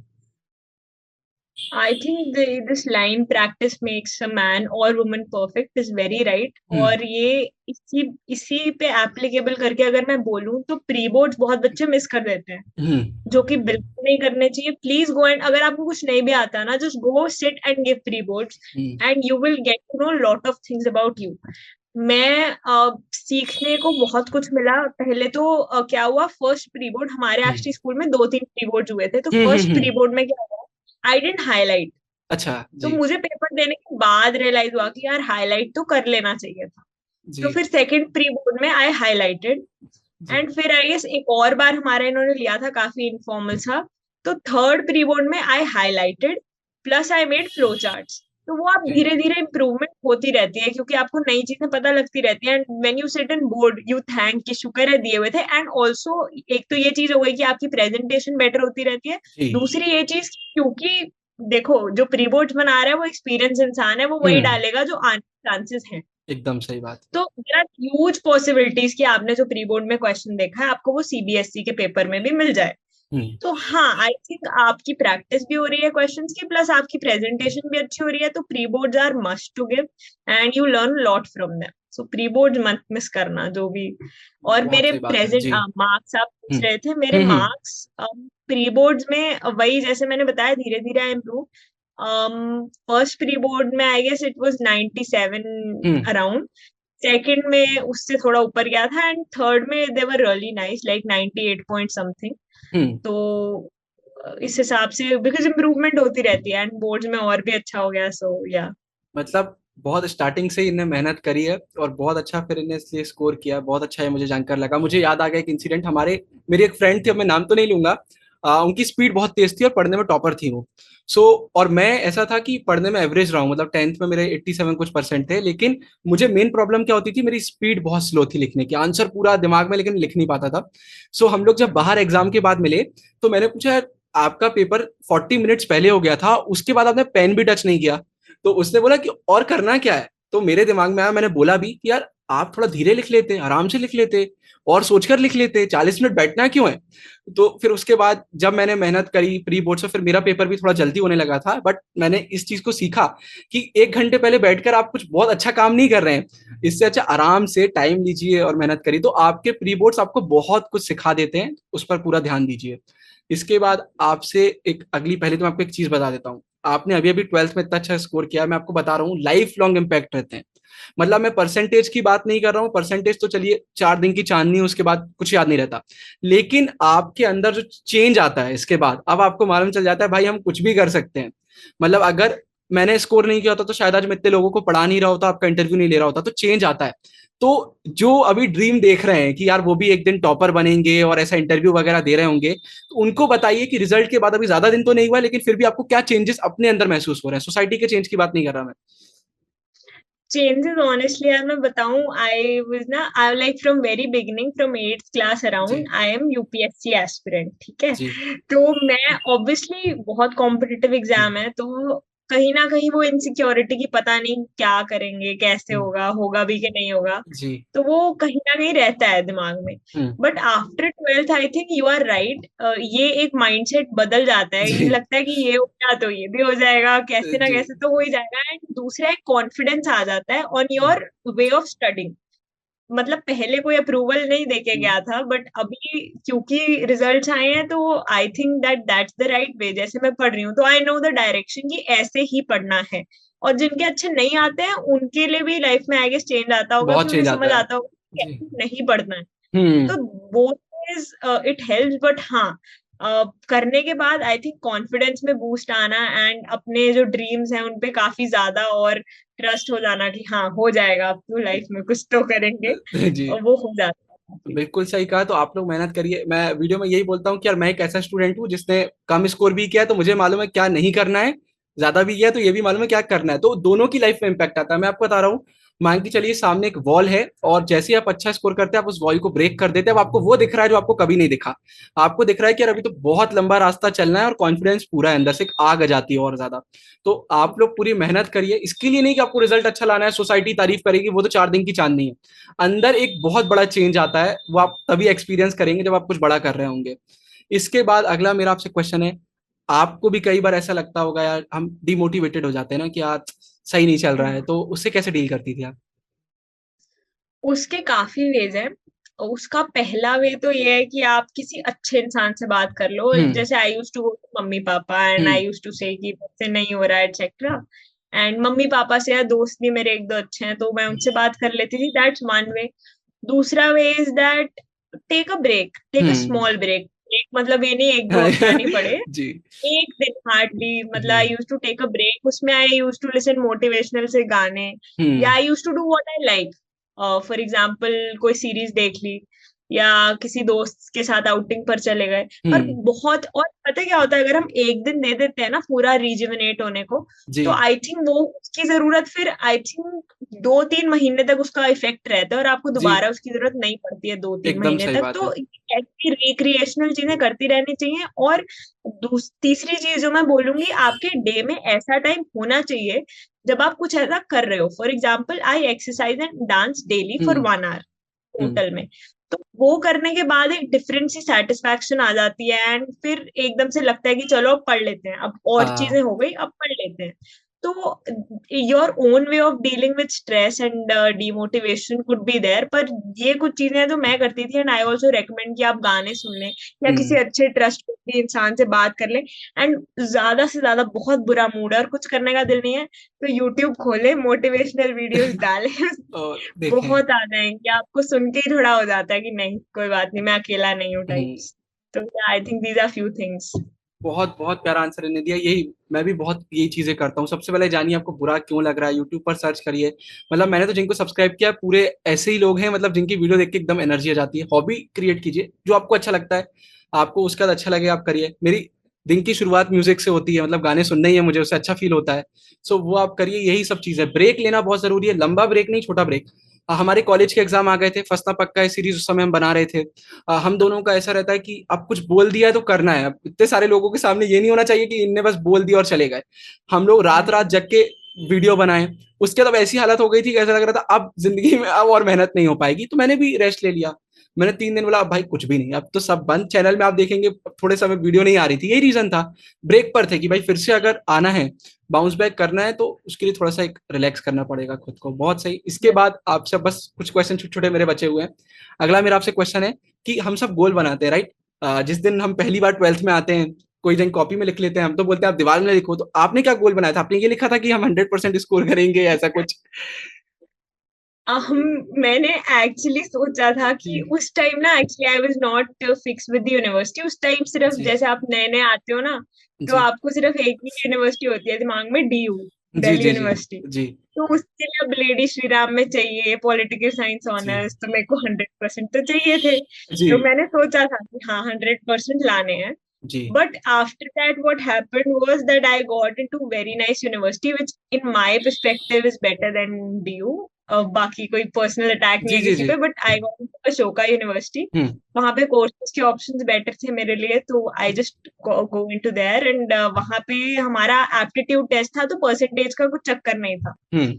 I think this line practice makes a man or woman perfect is very right। हम्म और ये इसी इसी पे एप्लीकेबल करके अगर मैं बोलूं तो प्री बोर्ड्स बहुत बच्चे मिस कर देते हैं, हम्म जो कि बिल्कुल नहीं करने चाहिए। प्लीज गो एंड, अगर आपको कुछ नहीं भी आता ना, just go sit and give pre boards hmm and you will get to know lot of things about you. मैं सीखने को बहुत कुछ मिला। पहले तो क्या हुआ, फर्स्ट प्री बोर्ड हमारे हम्म एक्चुअली स्कूल में 2-3 प्री बोर्ड हुए थे, तो हम्म हम्म फर्स्ट हम्म, प्री बोर्ड में क्या हुआ, आई डेंट हाईलाइट। अच्छा तो जी मुझे पेपर देने के बाद रियलाइज हुआ कि यार हाईलाइट तो कर लेना चाहिए था। तो जी फिर सेकंड प्री बोर्ड में आई हाईलाइटेड, जी। एंड फिर आई गेस एक और बार हमारा इन्होंने लिया था, काफी इनफॉर्मल था। तो थर्ड प्री बोर्ड में I highlighted plus I made flow charts. तो वो आप जी धीरे धीरे इम्प्रूवमेंट होती रहती है, क्योंकि आपको नई चीजें पता लगती रहती है, and when you sit in board you thank कि शुक्र है दिए हुए थे। एंड ऑल्सो एक तो ये चीज हो गई कि आपकी प्रेजेंटेशन बेटर होती रहती है। जी। दूसरी ये चीज, क्योंकि देखो जो प्री बोर्ड बना रहा है वो एक्सपीरियंस इंसान है, वो वही हम्म डालेगा जो आने के चांसेस हैं। एकदम सही बात। तो देयर आर ह्यूज पॉसिबिलिटीज कि आपने जो प्री बोर्ड में क्वेश्चन देखा है आपको वो सीबीएसई के पेपर में भी मिल जाए। हम्म तो हाँ, आई थिंक आपकी प्रैक्टिस भी हो रही है क्वेश्चंस की, प्लस आपकी प्रेजेंटेशन भी अच्छी हो रही है, तो pre boards are must to give and you learn lot from them. So pre board मत मिस करना जो भी। और बहुत मेरे सही बात है प्रेजेंट जी। मार्क्स आप पूछ हम्म रहे थे, मेरे हम्म। मार्क्स प्री बोर्ड्स में वही जैसे मैंने बताया, धीरे धीरे I improve. First pre board में I guess it was 97 hmm around. Second में उससे थोड़ा ऊपर गया था, एंड थर्ड में they were really nice, like 98 point something. Hmm. तो इस हिसाब से बिकॉज इम्प्रूवमेंट होती रहती है, एंड बोर्ड्स में और भी अच्छा हो गया, सो या। मतलब बहुत स्टार्टिंग से इन्हें मेहनत करी है और बहुत अच्छा फिर इन्हें इसलिए स्कोर किया, बहुत अच्छा है, मुझे जानकर लगा। मुझे याद आ गया एक इंसिडेंट, हमारे मेरी एक फ्रेंड थी, अब मैं नाम तो नहीं लूंगा, उनकी स्पीड बहुत तेज थी और पढ़ने में टॉपर थी वो। सो और मैं ऐसा था कि पढ़ने में एवरेज रहा हूँ, मतलब 10th में मेरे 87 कुछ परसेंट थे, लेकिन मुझे मेन प्रॉब्लम क्या होती थी, मेरी स्पीड बहुत स्लो थी लिखने की, आंसर पूरा दिमाग में लेकिन लिख नहीं पाता था। सो हम लोग जब बाहर एग्जाम के बाद मिले तो मैंने पूछा, "यार, आपका पेपर 40 मिनट्स पहले हो गया था, उसके बाद आपने पेन भी टच नहीं किया।" तो उसने बोला कि और करना क्या है। तो मेरे दिमाग में आया, मैंने बोला भी कि यार आप थोड़ा धीरे लिख लेते, आराम से लिख लेते और सोचकर लिख लेते, 40 मिनट बैठना क्यों है। तो फिर उसके बाद जब मैंने मेहनत करी प्री बोर्ड से, फिर मेरा पेपर भी थोड़ा जल्दी होने लगा था, बट मैंने इस चीज को सीखा कि 1 घंटे पहले बैठकर आप कुछ बहुत अच्छा काम नहीं कर रहे हैं, इससे अच्छा आराम से टाइम लीजिए और मेहनत करिए, तो आपके प्री बोर्ड्स आपको बहुत कुछ सिखा देते हैं, उस पर पूरा ध्यान दीजिए। इसके बाद आपसे एक अगली, पहले तो मैं आपको एक चीज बता देता हूँ, आपने अभी अभी 12th में इतना अच्छा स्कोर किया, मैं आपको बता रहा हूँ लाइफ लॉन्ग इम्पैक्ट रहते हैं। मतलब मैं परसेंटेज की बात नहीं कर रहा हूँ, परसेंटेज तो चलिए 4 दिन की चांदनी, उसके बाद कुछ याद नहीं रहता, लेकिन आपके अंदर जो चेंज आता है इसके बाद, अब आपको मालूम चल जाता है भाई हम कुछ भी कर सकते हैं। मतलब अगर मैंने स्कोर नहीं किया होता तो शायद आज मैं इतने लोगों को पढ़ा नहीं रहा होता, आपका इंटरव्यू नहीं ले रहा होता, तो चेंज आता है। तो जो अभी ड्रीम देख रहे हैं कि यार वो भी एक दिन टॉपर बनेंगे और ऐसा इंटरव्यू वगैरह दे रहे होंगे, तो उनको बताइए कि रिजल्ट के बाद अभी ज्यादा दिन तो नहीं हुआ, लेकिन फिर भी आपको क्या चेंजेस अपने अंदर महसूस हो रहे हैं, सोसाइटी के चेंज की बात नहीं कर रहा मैं। चेंजेस ऑनेस्टली यार मैं बताऊं, आई वाज ना, I like from very beginning, फ्रॉम 8th क्लास जी। Around I am UPSC aspirant, ठीक है। जी। तो मैं ऑब्वियसली बहुत कॉम्पिटिटिव हम्म। एग्जाम है, तो कहीं ना कहीं वो इनसिक्योरिटी की, पता नहीं क्या करेंगे, कैसे हम्म। होगा, होगा भी कि नहीं होगा, जी। तो वो कहीं ना कहीं रहता है दिमाग में। Hmm. But after 12th I think you are right, ये एक माइंडसेट बदल जाता है, ये जी। लगता है कि ये हो गया तो ये भी हो जाएगा, कैसे ना जी। कैसे तो हो ही जाएगा, एंड दूसरा एक कॉन्फिडेंस आ जाता है ऑन जी। Your way of studying. मतलब पहले कोई अप्रूवल नहीं देके हम्म। गया था, बट अभी क्योंकि रिजल्ट्स आए हैं, तो I think that that's the right way. जैसे मैं पढ़ रही हूँ तो आई नो द डायरेक्शन कि ऐसे ही पढ़ना है, और जिनके अच्छे नहीं आते हैं उनके लिए भी लाइफ में आई गेस चेंज आता होगा, कि बहुत उन्हें चेंज समझ आता है। आता होगा कि जी। कैसे नहीं पढ़ना है। हम्म। तो both is it helps, but हाँ, करने के बाद आई थिंक कॉन्फिडेंस में बूस्ट आना, एंड अपने जो ड्रीम्स हैं उन पे काफी ज्यादा और ट्रस्ट हो जाना कि हाँ हो जाएगा, अब तो लाइफ में कुछ तो करेंगे, जी। और वो हो जाता है काफी। बिल्कुल सही कहा, तो आप लोग मेहनत करिए। मैं वीडियो में यही बोलता हूँ कि यार मैं एक ऐसा स्टूडेंट हूँ जिसने कम स्कोर भी किया है, तो मुझे मालूम है क्या नहीं करना है, ज्यादा भी किया है तो ये भी मालूम है क्या करना है, तो दोनों की लाइफ में इम्पैक्ट आता है। मैं आपको बता रहा हूँ, मान के चलिए सामने एक वॉल है और जैसे ही आप अच्छा स्कोर करते हैं आप उस वॉल को ब्रेक कर देते हैं, अब आपको वो दिख रहा है जो आपको कभी नहीं दिखा। आपको दिख रहा है कि यार अभी तो बहुत लंबा रास्ता चलना है और कॉन्फिडेंस पूरा है, अंदर से एक आग आ जाती है और ज्यादा। तो आप लोग पूरी मेहनत करिए, इसके लिए नहीं कि आपको रिजल्ट अच्छा लाना है, सोसाइटी तारीफ करेगी, वो तो 4 दिन की चांदनी है। अंदर एक बहुत बड़ा चेंज आता है, वो आप तभी एक्सपीरियंस करेंगे जब आप कुछ बड़ा कर रहे होंगे। इसके बाद अगला मेरा आपसे क्वेश्चन है, आपको भी कई बार ऐसा लगता होगा यार हम डिमोटिवेटेड हो जाते हैं ना कि यार सही नहीं चल रहा है, हाँ, तो उससे कैसे डील करती थी आप। उसके काफी वेज है। उसका पहला वे तो ये है कि आप किसी अच्छे इंसान से बात कर लो। हम्म। जैसे I use to go to mummy papa, and hmm. I use to say कि मुझसे नहीं हो रहा है एक्सेट्रा, एंड मम्मी पापा से, या दोस्त भी मेरे एक दो अच्छे हैं तो मैं उनसे बात कर लेती थी, दैट्स वन वे। दूसरा way is that take a break, take a hmm. Small break. Break मतलब ये नहीं एक दो हफ्ता नहीं पढ़े, जी। एक दिन हार्डली, मतलब I hmm. Use to take a break, उसमें I use to listen motivational से गाने, या hmm. I use to do what I like. For example कोई सीरीज देख ली, या किसी दोस्त के साथ आउटिंग पर चले गए। पर हम्म। बहुत, और पता है क्या होता है, अगर हम एक दिन दे देते हैं ना पूरा रिजुविनेट होने को, जी। तो आई थिंक वो उसकी जरूरत फिर आई थिंक 2-3 महीने तक उसका इफेक्ट रहता है, और आपको जी। दोबारा उसकी जरूरत नहीं पड़ती है दो तीन एकदम महीने सही तक। बात है। तो ऐसी रिक्रिएशनल चीजें करती रहनी चाहिए। और तीसरी चीज जो मैं बोलूंगी, आपके डे में ऐसा टाइम होना चाहिए जब आप कुछ ऐसा कर रहे हो। For example I exercise and dance daily for hmm. 1 hour hmm. Total में। तो वो करने के बाद एक डिफरेंट सी सेटिस्फैक्शन आ जाती है, एंड फिर एकदम से लगता है कि चलो अब पढ़ लेते हैं, अब और हाँ। चीजें हो गई, अब पढ़ लेते हैं। तो your own way of dealing with stress and demotivation could be there, पर ये कुछ चीजें हैं जो मैं करती थी, एंड आई ऑल्सो रेकमेंड कि आप गाने सुन लें या किसी अच्छे ट्रस्ट इंसान से बात कर लें। एंड ज्यादा से ज्यादा बहुत बुरा मूड है और कुछ करने का दिल नहीं है, तो यूट्यूब खोले, मोटिवेशनल वीडियोस डालें और देखें। बहुत आ जाएंगे आपको, सुन के ही थोड़ा हो जाता है कि नहीं कोई बात नहीं, मैं अकेला नहीं हूँ हम्म, टाइप्स। तो I think these are few things. बहुत बहुत प्यारा आंसर इन्हें दिया। यही मैं भी बहुत यही चीजें करता हूँ। सबसे पहले जानिए आपको बुरा क्यों लग रहा है, यूट्यूब पर सर्च करिए। मतलब मैंने तो जिनको सब्सक्राइब किया पूरे ऐसे ही लोग हैं, मतलब जिनकी वीडियो देख के एकदम एनर्जी आ जाती है। हॉबी क्रिएट कीजिए जो आपको अच्छा लगता है, आपको उसका अच्छा लगे आप करिए। मेरी दिन की शुरुआत म्यूजिक से होती है, मतलब गाने सुनने ही है मुझे, उससे अच्छा फील होता है। सो वो आप करिए, यही सब चीज़ है। ब्रेक लेना बहुत जरूरी है, लंबा ब्रेक नहीं, छोटा ब्रेक। हमारे कॉलेज के एग्जाम आ गए थे, फंसना पक्का है सीरीज उस समय हम बना रहे थे। हम दोनों का ऐसा रहता है कि अब कुछ बोल दिया है तो करना है। अब इतने सारे लोगों के सामने ये नहीं होना चाहिए कि इनने बस बोल दिया और चले गए। हम लोग रात रात जग के वीडियो बनाए। उसके बाद ऐसी हालत हो गई थी कि ऐसा लग रहा था अब जिंदगी में अब और मेहनत नहीं हो पाएगी, तो मैंने भी रेस्ट ले लिया। मैंने 3 दिन बोला अब भाई कुछ भी नहीं, अब तो सब बंद। चैनल में आप देखेंगे थोड़े समय वीडियो नहीं आ रही थी, यही रीजन था। ब्रेक पर थे कि भाई फिर से अगर आना है, बाउंस बैक करना है, तो उसके लिए थोड़ा सा एक रिलैक्स करना पड़ेगा खुद को। बहुत सही। इसके बाद आपसे बस कुछ क्वेश्चन छोटे छोटे मेरे बचे हुए हैं। अगला मेरा आपसे क्वेश्चन है कि हम सब गोल बनाते हैं, राइट? जिस दिन हम पहली बार 12th में आते हैं, कोई दिन कॉपी में लिख लेते हैं, हम तो बोलते हैं आप दीवार में लिखो। तो आपने क्या गोल बनाया था? आपने ये लिखा था कि हम 100% स्कोर करेंगे, ऐसा कुछ? हम मैंने एक्चुअली सोचा था कि जी उस टाइम ना, actually I was not fix with the university उस टाइम। सिर्फ जी जैसे आप नए नए आते हो ना, तो जी आपको सिर्फ एक ही यूनिवर्सिटी होती है दिमाग में, डीयू, जी दिल्ली जी जी यूनिवर्सिटी। जी तो उसके लिए अब लेडी श्रीराम में चाहिए पॉलिटिकल साइंस जी ऑनर्स, तो मेरे को 100% तो चाहिए थे। जी तो मैंने सोचा था कि हाँ 100% लाने हैं। जी But after that, what happened was that I got into very nice university, which in my perspective is better than DU. बाकी कोई पर्सनल अटैक नहीं जी है जी किसी जी। पे, but I got into Ashoka University. Hmm वहां पे कोर्सेज के ऑप्शंस बेटर थे मेरे लिए, तो I just go into their. And वहां पे हमारा एप्टीट्यूड टेस्ट था, तो परसेंटेज का कुछ चक्कर नहीं था। हम्म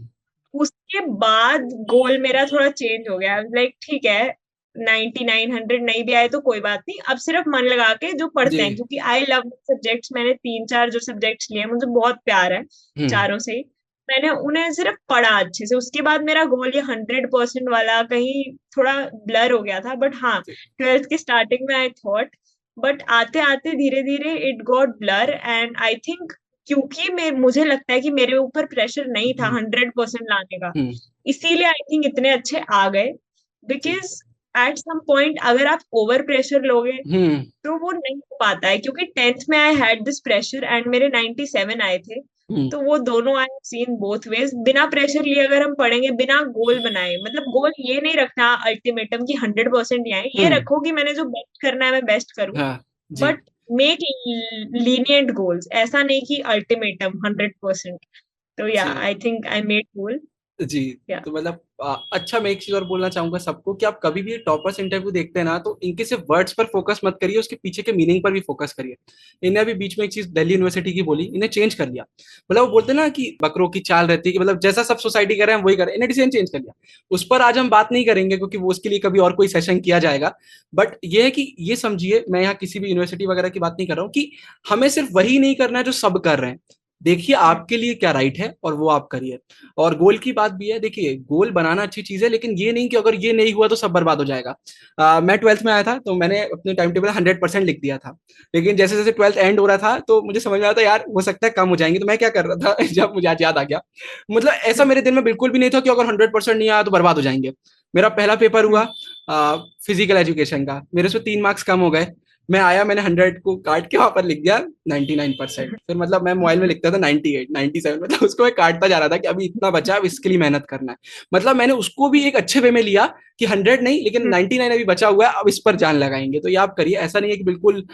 उसके बाद गोल मेरा थोड़ा चेंज हो गया, लाइक ठीक है 99 100 नहीं भी आए तो कोई बात नहीं, अब सिर्फ मन लगा के जो जी पढ़ते हैं, क्योंकि आई लव सब्जेक्ट्स। मैंने 3 4 जो सब्जेक्ट्स लिए हैं, मुझे बहुत प्यार है हम्म चारों से ही। मैंने उन्हें सिर्फ पढ़ा अच्छे से। उसके बाद मेरा गोल ये 100% वाला कहीं थोड़ा ब्लर हो गया था, बट हाँ जी 12th की स्टार्टिंग में आई थॉट, बट आते आते धीरे धीरे it got blur. And I think क्योंकि मुझे लगता है कि मेरे ऊपर प्रेशर नहीं था हम्म 100% लाने का, हम्म इसीलिए आई थिंक इतने अच्छे आ गए। जी बिकॉज एट सम पॉइंट अगर आप ओवर प्रेशर लोगे हम्म तो वो नहीं हो पाता है। क्योंकि 10th में I had this pressure and मेरे 97 आए थे, हम्म तो वो दोनों आई सीन बोथ वेज। बिना प्रेशर लिए अगर हम पढ़ेंगे, बिना गोल बनाए, मतलब गोल ये नहीं रखना अल्टीमेटम कि 100% ही आए, ये हम्म रखो कि मैंने जो बेस्ट करना है मैं बेस्ट करूं। हाँ जी बट मेक लीनियंट गोल्स, ऐसा नहीं कि अल्टीमेटम 100%। तो या जी आई थिंक आई मेड गोल। जी। या तो मतलब अच्छा, मैं एक चीज और बोलना चाहूंगा सबको कि आप कभी भी टॉपर्स इंटरव्यू देखते हैं ना, तो इनके सिर्फ वर्ड्स पर फोकस मत करिए, उसके पीछे के मीनिंग पर भी फोकस करिए। इन्हें अभी बीच में एक चीज दिल्ली यूनिवर्सिटी की बोली, इन्हें चेंज कर लिया। मतलब वो बोलते हैं ना कि बकरों की चाल रहती है कि मतलब जैसा सब सोसाइटी कर रहे हैं वही कर रहे हैं, इन्हें डिसीजन चेंज कर लिया। उस पर आज हम बात नहीं करेंगे क्योंकि वो उसके लिए कभी और कोई सेशन किया जाएगा। बट ये है कि ये समझिए, मैं यहाँ किसी भी यूनिवर्सिटी वगैरह की बात नहीं कर रहा हूँ कि हमें सिर्फ वही नहीं करना है जो सब कर रहे हैं। देखिए आपके लिए क्या राइट है और वो आप करिए। और गोल की बात भी है, देखिए गोल बनाना अच्छी चीज है, लेकिन ये नहीं कि अगर ये नहीं हुआ तो सब बर्बाद हो जाएगा। मैं 12th में आया था तो मैंने अपने टाइम टेबल 100% लिख दिया था। लेकिन जैसे जैसे 12th एंड हो रहा था तो मुझे समझ में आया था यार हो सकता है कम हो जाएंगे। तो मैं क्या कर रहा था जब मुझे आज याद आ गया, मतलब ऐसा मेरे दिल में बिल्कुल भी नहीं था कि अगर 100% नहीं आया तो बर्बाद हो जाएंगे। मेरा पहला पेपर हुआ फिजिकल एजुकेशन का, मेरे से 3 मार्क्स कम हो गए। मैं आया, मैंने 100 को काट के वहां पर लिख दिया 99%। फिर मतलब मैं मोबाइल में लिखता था 98 97, मतलब उसको मैं काटता जा रहा था कि अभी इतना बचा, अब इसके लिए मेहनत करना है। मतलब मैंने उसको भी एक अच्छे वे में लिया कि 100 नहीं, लेकिन 99 अभी बचा हुआ है, अब इस पर जान लगाएंगे। तो ये आप करिए, ऐसा नहीं है कि बिल्कुल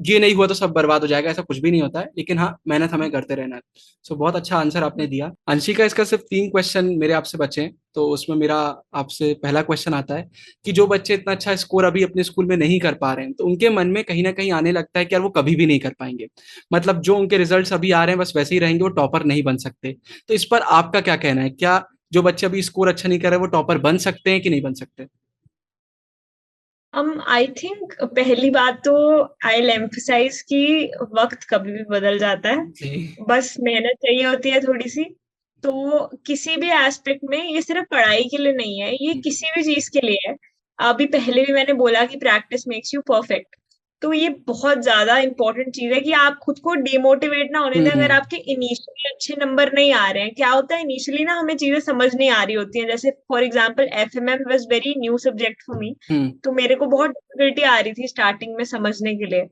ये नहीं हुआ तो सब बर्बाद हो जाएगा, ऐसा कुछ भी नहीं होता है। लेकिन हाँ, मेहनत हमें करते रहना है। सो बहुत अच्छा आंसर आपने दिया अंशिका। इसका सिर्फ 3 क्वेश्चन मेरे आपसे बचे हैं, तो उसमें मेरा आपसे पहला क्वेश्चन आता है कि जो बच्चे इतना अच्छा स्कोर अभी अपने स्कूल में नहीं कर पा रहे हैं, तो उनके मन में कहीं ना कहीं आने लगता है कि यार वो कभी भी नहीं कर पाएंगे। मतलब जो उनके रिजल्ट्स अभी आ रहे हैं बस वैसे ही रहेंगे, वो टॉपर नहीं बन सकते। तो इस पर आपका क्या कहना है? क्या जो बच्चे अभी स्कोर अच्छा नहीं कर रहे वो टॉपर बन सकते हैं कि नहीं बन सकते? आई थिंक पहली बात तो आई विल एम्फसाइज कि वक्त कभी भी बदल जाता है, जी। बस मेहनत चाहिए होती है थोड़ी सी। तो किसी भी एस्पेक्ट में, ये सिर्फ पढ़ाई के लिए नहीं है, ये किसी भी चीज के लिए है। अभी पहले भी मैंने बोला कि प्रैक्टिस मेक्स यू परफेक्ट। तो ये बहुत ज्यादा इंपॉर्टेंट चीज है कि आप खुद को डिमोटिवेट ना होने दें अगर हम्म। आपके इनिशियली अच्छे नंबर नहीं आ रहे हैं। क्या होता है, इनिशियली ना हमें चीजें समझ नहीं आ रही होती हैं। जैसे for example FMM was very new subject for me. Hmm. तो मेरे को बहुत डिफिकल्टी आ रही थी स्टार्टिंग में समझने के लिए।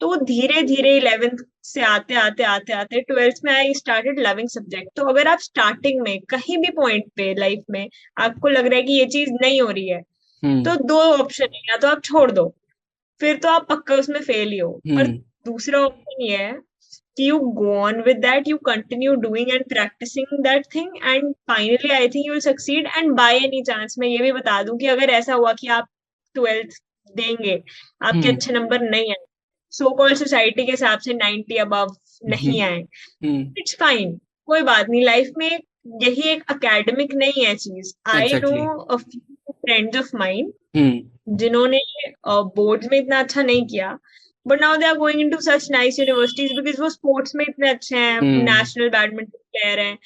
तो धीरे धीरे 11th से आते आते आते आते 12th में आई स्टार्टेड लविंग सब्जेक्ट। तो अगर आप स्टार्टिंग में कहीं भी पॉइंट पे लाइफ में आपको लग रहा है कि ये चीज नहीं हो रही है, हम्म। तो दो ऑप्शन है, या तो आप छोड़ दो, फिर तो आप पक्का उसमें फेल ही हो। और हम्म। दूसरा ऑप्शन ये है कि you go on with that, you continue doing and practicing that thing, and finally I think you will succeed. And by any chance मैं ये भी बता दूं कि अगर ऐसा हुआ कि आप 12th देंगे, आपके हम्म। अच्छे नंबर नहीं आए, सो कॉल्ड सोसाइटी के हिसाब से 90 अबव हम्म। नहीं आए, हम्म। इट्स फाइन, कोई बात नहीं। लाइफ में यही एक एकेडमिक नहीं है चीज। I know exactly. A few friends of mine hmm. जिन्होंने बोर्ड्स में इतना अच्छा नहीं किया, but now they are going into such nice universities because वो स्पोर्ट्स में इतने अच्छे हैं, हम्म। नेशनल बैडमिंटन प्लेयर हैं,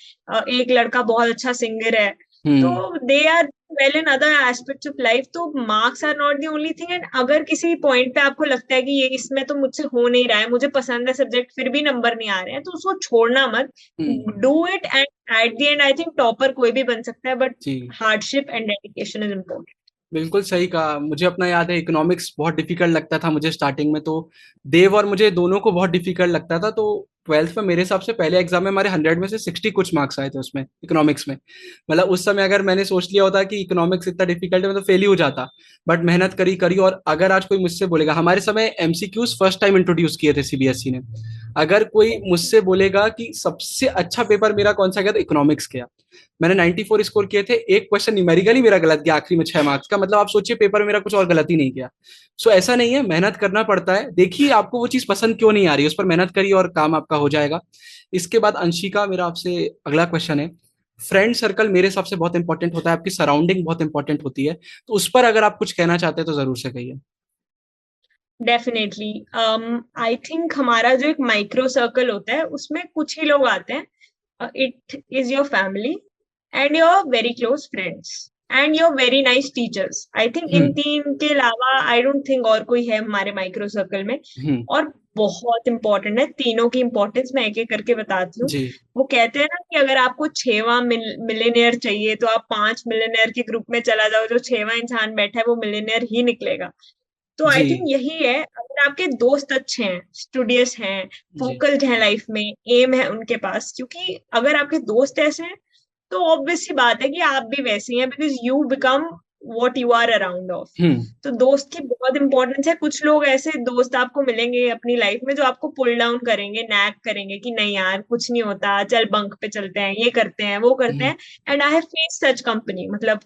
एक लड़का बहुत अच्छा सिंगर है। तो hmm. They are well in other aspects of life. तो marks are not the only thing. And अगर किसी पॉइंट पे आपको लगता है कि ये इसमें तो मुझसे हो नहीं रहा है, मुझे पसंद है सब्जेक्ट फिर भी नंबर नहीं आ रहे हैं, तो उसको छोड़ना मत, hmm. Do it. And at the end I think topper कोई भी बन सकता है, बट जी, hardship and dedication is important. बिल्कुल सही कहा। मुझे अपना याद है, इकोनॉमिक्स बहुत डिफिकल्ट लगता था मुझे स्टार्टिंग में। तो देव और मुझे दोनों को बहुत डिफिकल्ट लगता था। तो 12th में मेरे हिसाब से पहले एग्जाम में हमारे 100 में से 60 कुछ मार्क्स आए थे उसमें, इकोनॉमिक्स में। मतलब उस समय अगर मैंने सोच लिया होता कि इकोनॉमिक्स इतना डिफिकल्ट है, मैं तो फेल ही हो जाता। बट मेहनत करी करी। और अगर आज कोई मुझसे बोलेगा, हमारे समय एमसीक्यूज फर्स्ट टाइम इंट्रोड्यूस किए थे सीबीएसई ने। अगर कोई मुझसे बोलेगा कि सबसे अच्छा पेपर मेरा कौन सा गया, तो इकोनॉमिक्स गया। मैंने 94 स्कोर किए थे। एक क्वेश्चन न्यूमेरिकली मेरा गलत गया आखिरी में 6 मार्क्स का। मतलब आप सोचिए, पेपर में मेरा कुछ और गलत ही नहीं गया। सो ऐसा नहीं है, मेहनत करना पड़ता है। देखिए आपको वो चीज पसंद क्यों नहीं आ रही है, उस पर मेहनत करिए और काम आपका हो जाएगा। इसके बाद अंशिका, मेरा आपसे अगला क्वेश्चन है। फ्रेंड सर्कल मेरे हिसाब से बहुत इंपॉर्टेंट होता है, आपकी सराउंडिंग बहुत इंपॉर्टेंट होती है। तो उस पर अगर आप कुछ कहना चाहते हैं तो जरूर से कहिए। डेफिनेटली। आई थिंक हमारा जो एक माइक्रो सर्कल होता है उसमें कुछ ही लोग आते हैं। It is your family and your very close friends and your very nice teachers. I think in hmm. तीन के अलावा आई डोंट थिंक और कोई है हमारे माइक्रो सर्कल में। हम्म। और बहुत इंपॉर्टेंट है, तीनों की इंपॉर्टेंस मैं एक एक करके बताती हूँ। जी। वो कहते हैं ना कि अगर आपको छेवां मिलेनियर चाहिए तो आप 5 मिलेनियर के ग्रुप में चला जाओ, जो छेवां इंसान बैठा है वो मिलेनियर ही निकलेगा। तो आई थिंक जी। यही है, अगर आपके दोस्त अच्छे हैं, स्टूडियस हैं, जी। फोकस्ड हैं लाइफ में, एम है उनके पास, क्योंकि अगर आपके दोस्त ऐसे हैं तो ऑब्वियस सी बात है कि आप भी वैसे ही हैं, because you become what you are around of. Hmm. तो दोस्त की बहुत इंपॉर्टेंस है। कुछ लोग ऐसे दोस्त आपको मिलेंगे अपनी लाइफ में जो आपको पुल डाउन करेंगे, नैग करेंगे कि नहीं यार कुछ नहीं होता, चल बंक पे चलते हैं, ये करते हैं वो करते हम्म। हैं। And I have face such company. मतलब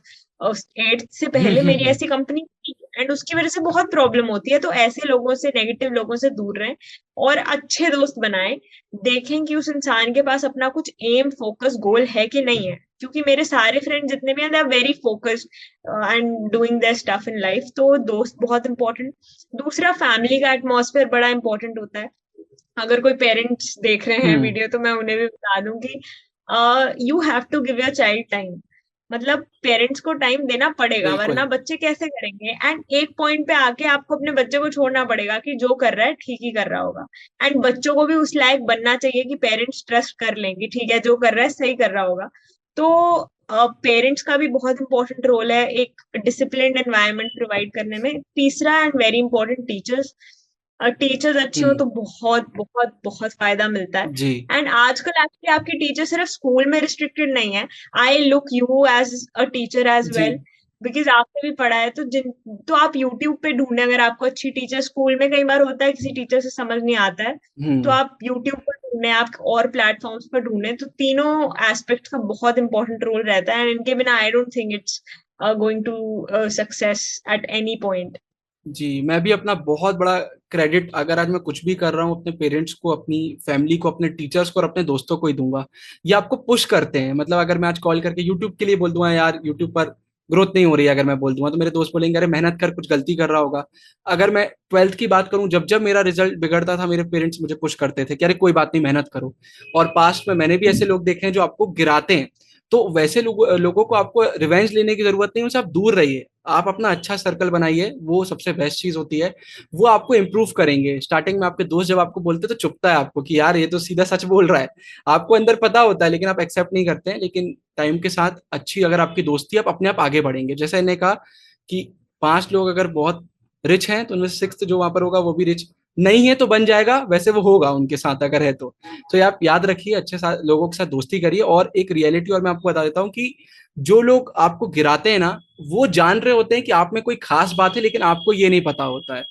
8th से हम्म। पहले मेरी हम्म। ऐसी कंपनी थी, एंड उसकी वजह से बहुत प्रॉब्लम होती है। तो ऐसे लोगों से, नेगेटिव लोगों से दूर रहें और अच्छे दोस्त बनाएं। देखें कि उस इंसान के पास अपना कुछ एम, फोकस, गोल है कि नहीं है। क्योंकि मेरे सारे फ्रेंड जितने भी हैं they are very focused and doing their stuff in life. तो दोस्त बहुत इंपॉर्टेंट। दूसरा, फैमिली का एटमॉस्फेयर बड़ा इंपॉर्टेंट होता है। अगर कोई पेरेंट्स देख रहे हैं हम्म। वीडियो तो मैं उन्हें भी बता दूं कि you have to give your child time. मतलब पेरेंट्स को टाइम देना पड़ेगा, बिल्कुल। वरना बच्चे कैसे करेंगे। एंड एक पॉइंट पे आके आपको अपने बच्चे को छोड़ना पड़ेगा कि जो कर रहा है ठीक ही कर रहा होगा। एंड बच्चों को भी उस लायक बनना चाहिए कि पेरेंट्स ट्रस्ट कर लें कि ठीक है जो कर रहा है सही कर रहा होगा। तो पेरेंट्स का भी बहुत इंपॉर्टेंट रोल है एक डिसिप्लिन्ड एनवायरनमेंट प्रोवाइड करने में। तीसरा and very important, teachers. Teachers अच्छे हो हम्म। तो बहुत बहुत बहुत फायदा मिलता है। जी। एंड आजकल एक्चुअली आपकी टीचर सिर्फ स्कूल में रिस्ट्रिक्टेड नहीं है। I look you as a teacher as जी। वेल, बिकॉज आपने भी पढ़ा है। तो तो आप यूट्यूब पे ढूंढें, अगर आपको अच्छी टीचर, स्कूल में कई बार होता है किसी टीचर से समझ नहीं आता है, तो हम्म। आप यूट्यूब पर ढूंढें, आप और प्लेटफॉर्म्स पर ढूंढें। तो तीनों एस्पेक्ट का बहुत इंपॉर्टेंट रोल रहता है, एंड इनके बिना I don't think it's going to success at any point. जी, मैं भी अपना बहुत बड़ा क्रेडिट, अगर आज मैं कुछ भी कर रहा हूँ, अपने पेरेंट्स को, अपनी फैमिली को, अपने टीचर्स को और अपने दोस्तों को ही दूंगा। ये आपको पुश करते हैं। मतलब अगर मैं आज कॉल करके यूट्यूब के लिए बोल दूंगा, यार यूट्यूब पर ग्रोथ नहीं हो रही है अगर मैं बोल दूंगा, तो मेरे दोस्त बोलेंगे अरे मेहनत कर, कुछ गलती कर रहा होगा। अगर मैं ट्वेल्थ की बात करूं, जब जब मेरा रिजल्ट बिगड़ता था मेरे पेरेंट्स मुझे पुश करते थे कि अरे कोई बात नहीं, मेहनत करो। और पास्ट में मैंने भी ऐसे लोग देखे हैं जो आपको गिराते हैं, तो वैसे लोगों को आपको रिवेंज लेने की जरूरत नहीं, उनसे आप दूर रहिए। आप अपना अच्छा सर्कल बनाइए, वो सबसे बेस्ट चीज होती है। वो आपको इम्प्रूव करेंगे। स्टार्टिंग में आपके दोस्त जब आपको बोलते हैं तो चुभता है आपको कि यार ये तो सीधा सच बोल रहा है, आपको अंदर पता होता है लेकिन आप एक्सेप्ट नहीं करते हैं। लेकिन टाइम के साथ अच्छी अगर आपकी दोस्ती, आप अपने आप आगे बढ़ेंगे। जैसे इन्हें कहा कि 5 लोग अगर बहुत रिच हैं तो उनमें से सिक्स्थ जो वहां पर होगा वो भी रिच नहीं है तो बन जाएगा, वैसे वो होगा उनके साथ अगर है तो ये आप याद रखिए, अच्छे साथ लोगों के साथ दोस्ती करिए। और एक रियलिटी और मैं आपको बता देता हूँ कि जो लोग आपको गिराते हैं ना, वो जान रहे होते हैं कि आप में कोई खास बात है, लेकिन आपको ये नहीं पता होता है।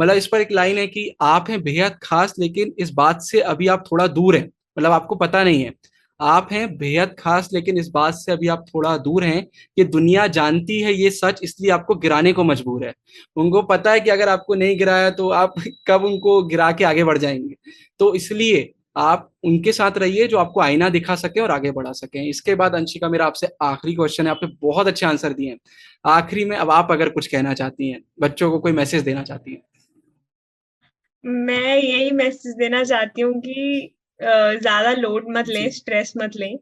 मतलब इस पर एक लाइन है कि आप हैं बेहद खास, लेकिन इस बात से अभी आप थोड़ा दूर हैं। मतलब आपको पता नहीं है आप हैं बेहद खास, लेकिन इस बात से अभी आप थोड़ा दूर हैं। ये दुनिया जानती है ये सच, इसलिए आपको गिराने को मजबूर है। उनको पता है कि अगर आपको नहीं गिराया तो आप कब उनको गिरा के आगे बढ़ जाएंगे। तो इसलिए आप उनके साथ रहिए जो आपको आईना दिखा सके और आगे बढ़ा सके। इसके बाद अंशिका, मेरा आपसे आखिरी क्वेश्चन है, आपने बहुत अच्छे आंसर दिए हैं। आखिरी में अब आप अगर कुछ कहना चाहती हैं, बच्चों को कोई मैसेज देना चाहती हैं। मैं यही मैसेज देना चाहती हूँ कि ज्यादा लोड मत लें, जी स्ट्रेस मत लें,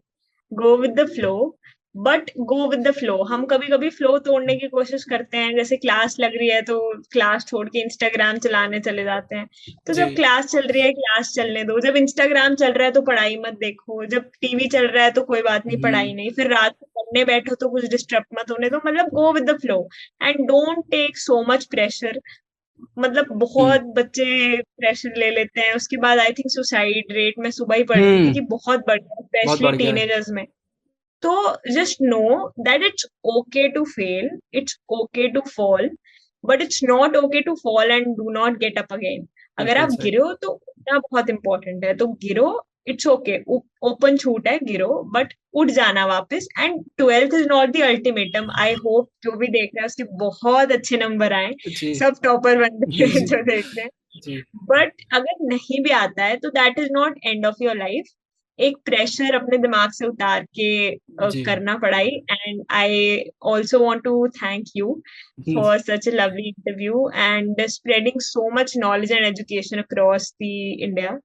गो with the flow. But go with the flow. हम कभी कभी फ्लो तोड़ने की कोशिश करते हैं, जैसे क्लास लग रही है तो क्लास छोड़ के इंस्टाग्राम चलाने चले जाते हैं। तो जी जब क्लास चल रही है क्लास चलने दो, जब इंस्टाग्राम चल रहा है तो पढ़ाई मत देखो, जब टीवी चल रहा है तो कोई बात नहीं, हम्म पढ़ाई नहीं, फिर रात को पढ़ने बैठो तो कुछ डिस्टर्ब मत होने दो। मतलब go with the flow and don't take so much pressure. मतलब हम्म बहुत बच्चे प्रेशर ले लेते हैं, उसके बाद आई थिंक सुसाइड रेट, मैं सुबह ही पढ़ रही थी हम्म कि बहुत बढ़ गया बहुत स्पेशली बढ़ गया है। टीनेजर्स में। तो just know that it's okay to fail, it's okay to fall, but it's not okay to fall and do not get up again. अगर बिल्कुल आप सही। गिरे हो तो उठना बहुत इंपॉर्टेंट है, तो गिरो, इट्स ओके, ओपन छूट है, गिरो बट उठ जाना वापस। And twelfth is not the ultimatum. I hope जो भी देख रहे हैं उसके बहुत अच्छे नंबर आए, जी सब टॉपर बन जी रहे हैं जो देख रहे हैं। जी बट अगर नहीं भी आता है तो that is not end of your life. एक प्रेशर अपने दिमाग से उतार के जी। करना पड़ाई। And I also want to thank you hmm, for such a lovely interview and spreading so much knowledge and education across the India.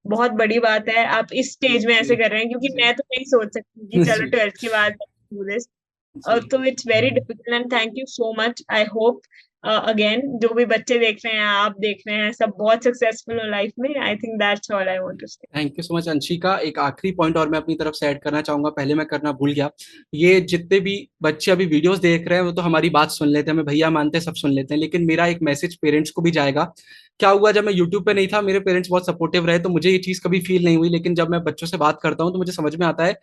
बहुत बड़ी बात है आप इस स्टेज में जी ऐसे कर रहे हैं, क्योंकि जी मैं तो नहीं सोच सकती कि चलो जी ट्वेल्थ के बाद do this। जी तो it's very difficult and thank you so much. I hope again जो भी बच्चे देख रहे हैं, आप देख रहे हैं, सब बहुत सक्सेसफुल हो लाइफ में। I think that's all I want to say. Thank you so much Anshika. एक आखिरी पॉइंट और मैं अपनी तरफ से ऐड करना चाहूंगा, पहले मैं करना भूल गया। ये जितने भी बच्चे अभी वीडियोस देख रहे हैं वो तो हमारी बात सुन लेते हैं, हमें भैया मानते हैं, सब सुन लेते हैं, लेकिन मेरा एक मैसेज पेरेंट्स को भी जाएगा। क्या हुआ, जब मैं यूट्यूब पे नहीं था मेरे पेरेंट्स बहुत सपोर्टिव रहे, तो मुझे ये चीज कभी फील नहीं हुई। लेकिन जब मैं बच्चों से बात करता हूँ तो मुझे समझ में आता है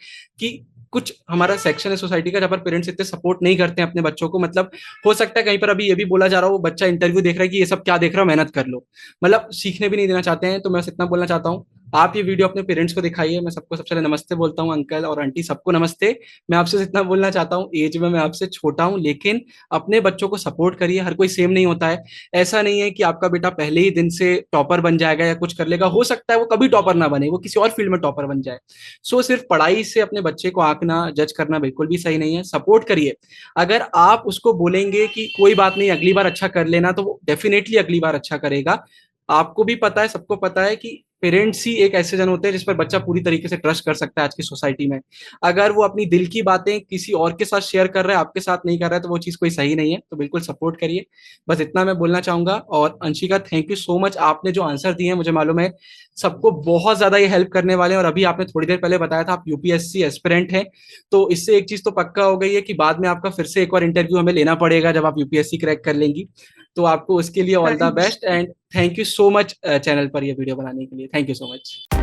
कि कुछ हमारा सेक्शन है सोसाइटी का जहाँ पर पेरेंट्स इतने सपोर्ट नहीं करते हैं अपने बच्चों को। मतलब हो सकता है कहीं पर अभी ये भी बोला जा रहा हो, बच्चा इंटरव्यू देख रहा है कि ये सब क्या देख रहा हो, मेहनत कर लो। मतलब सीखने भी नहीं देना चाहते हैं। तो मैं बस इतना बोलना चाहता हूँ, आप ये वीडियो अपने पेरेंट्स को दिखाइए। मैं सबको सबसे पहले नमस्ते बोलता हूँ, अंकल और आंटी सबको नमस्ते। मैं आपसे इतना बोलना चाहता हूँ, एज में मैं आपसे छोटा हूँ, लेकिन अपने बच्चों को सपोर्ट करिए। हर कोई सेम नहीं होता है। ऐसा नहीं है कि आपका बेटा पहले ही दिन से टॉपर बन जाएगा या कुछ कर लेगा। हो सकता है वो कभी टॉपर ना बने, वो किसी और फील्ड में टॉपर बन जाए। सो सिर्फ पढ़ाई से अपने बच्चे को आंकना, जज करना बिल्कुल भी सही नहीं है। सपोर्ट करिए। अगर आप उसको बोलेंगे कि कोई बात नहीं अगली बार अच्छा कर लेना, तो वो डेफिनेटली अगली बार अच्छा करेगा। आपको भी पता है, सबको पता है कि पेरेंट्स ही एक ऐसे जन होते हैं जिस पर बच्चा पूरी तरीके से ट्रस्ट कर सकता है आज की सोसाइटी में। अगर वो अपनी दिल की बातें किसी और के साथ शेयर कर रहा है, आपके साथ नहीं कर रहा है, तो वो चीज़ कोई सही नहीं है। तो बिल्कुल सपोर्ट करिए। बस इतना मैं बोलना चाहूंगा। और Anshika, thank you so much. आपने जो आंसर दिए हैं मुझे मालूम है सबको बहुत ज्यादा ये हेल्प करने वाले हैं। और अभी आपने थोड़ी देर पहले बताया था आप यूपीएससी एस्पिरेंट हैं, तो इससे एक चीज तो पक्का हो गई है कि बाद में आपका फिर से एक और इंटरव्यू हमें लेना पड़ेगा जब आप यूपीएससी क्रैक कर लेंगी। तो आपको उसके लिए all the best and thank you so much channel पर ये वीडियो बनाने के लिए। Thank you so much.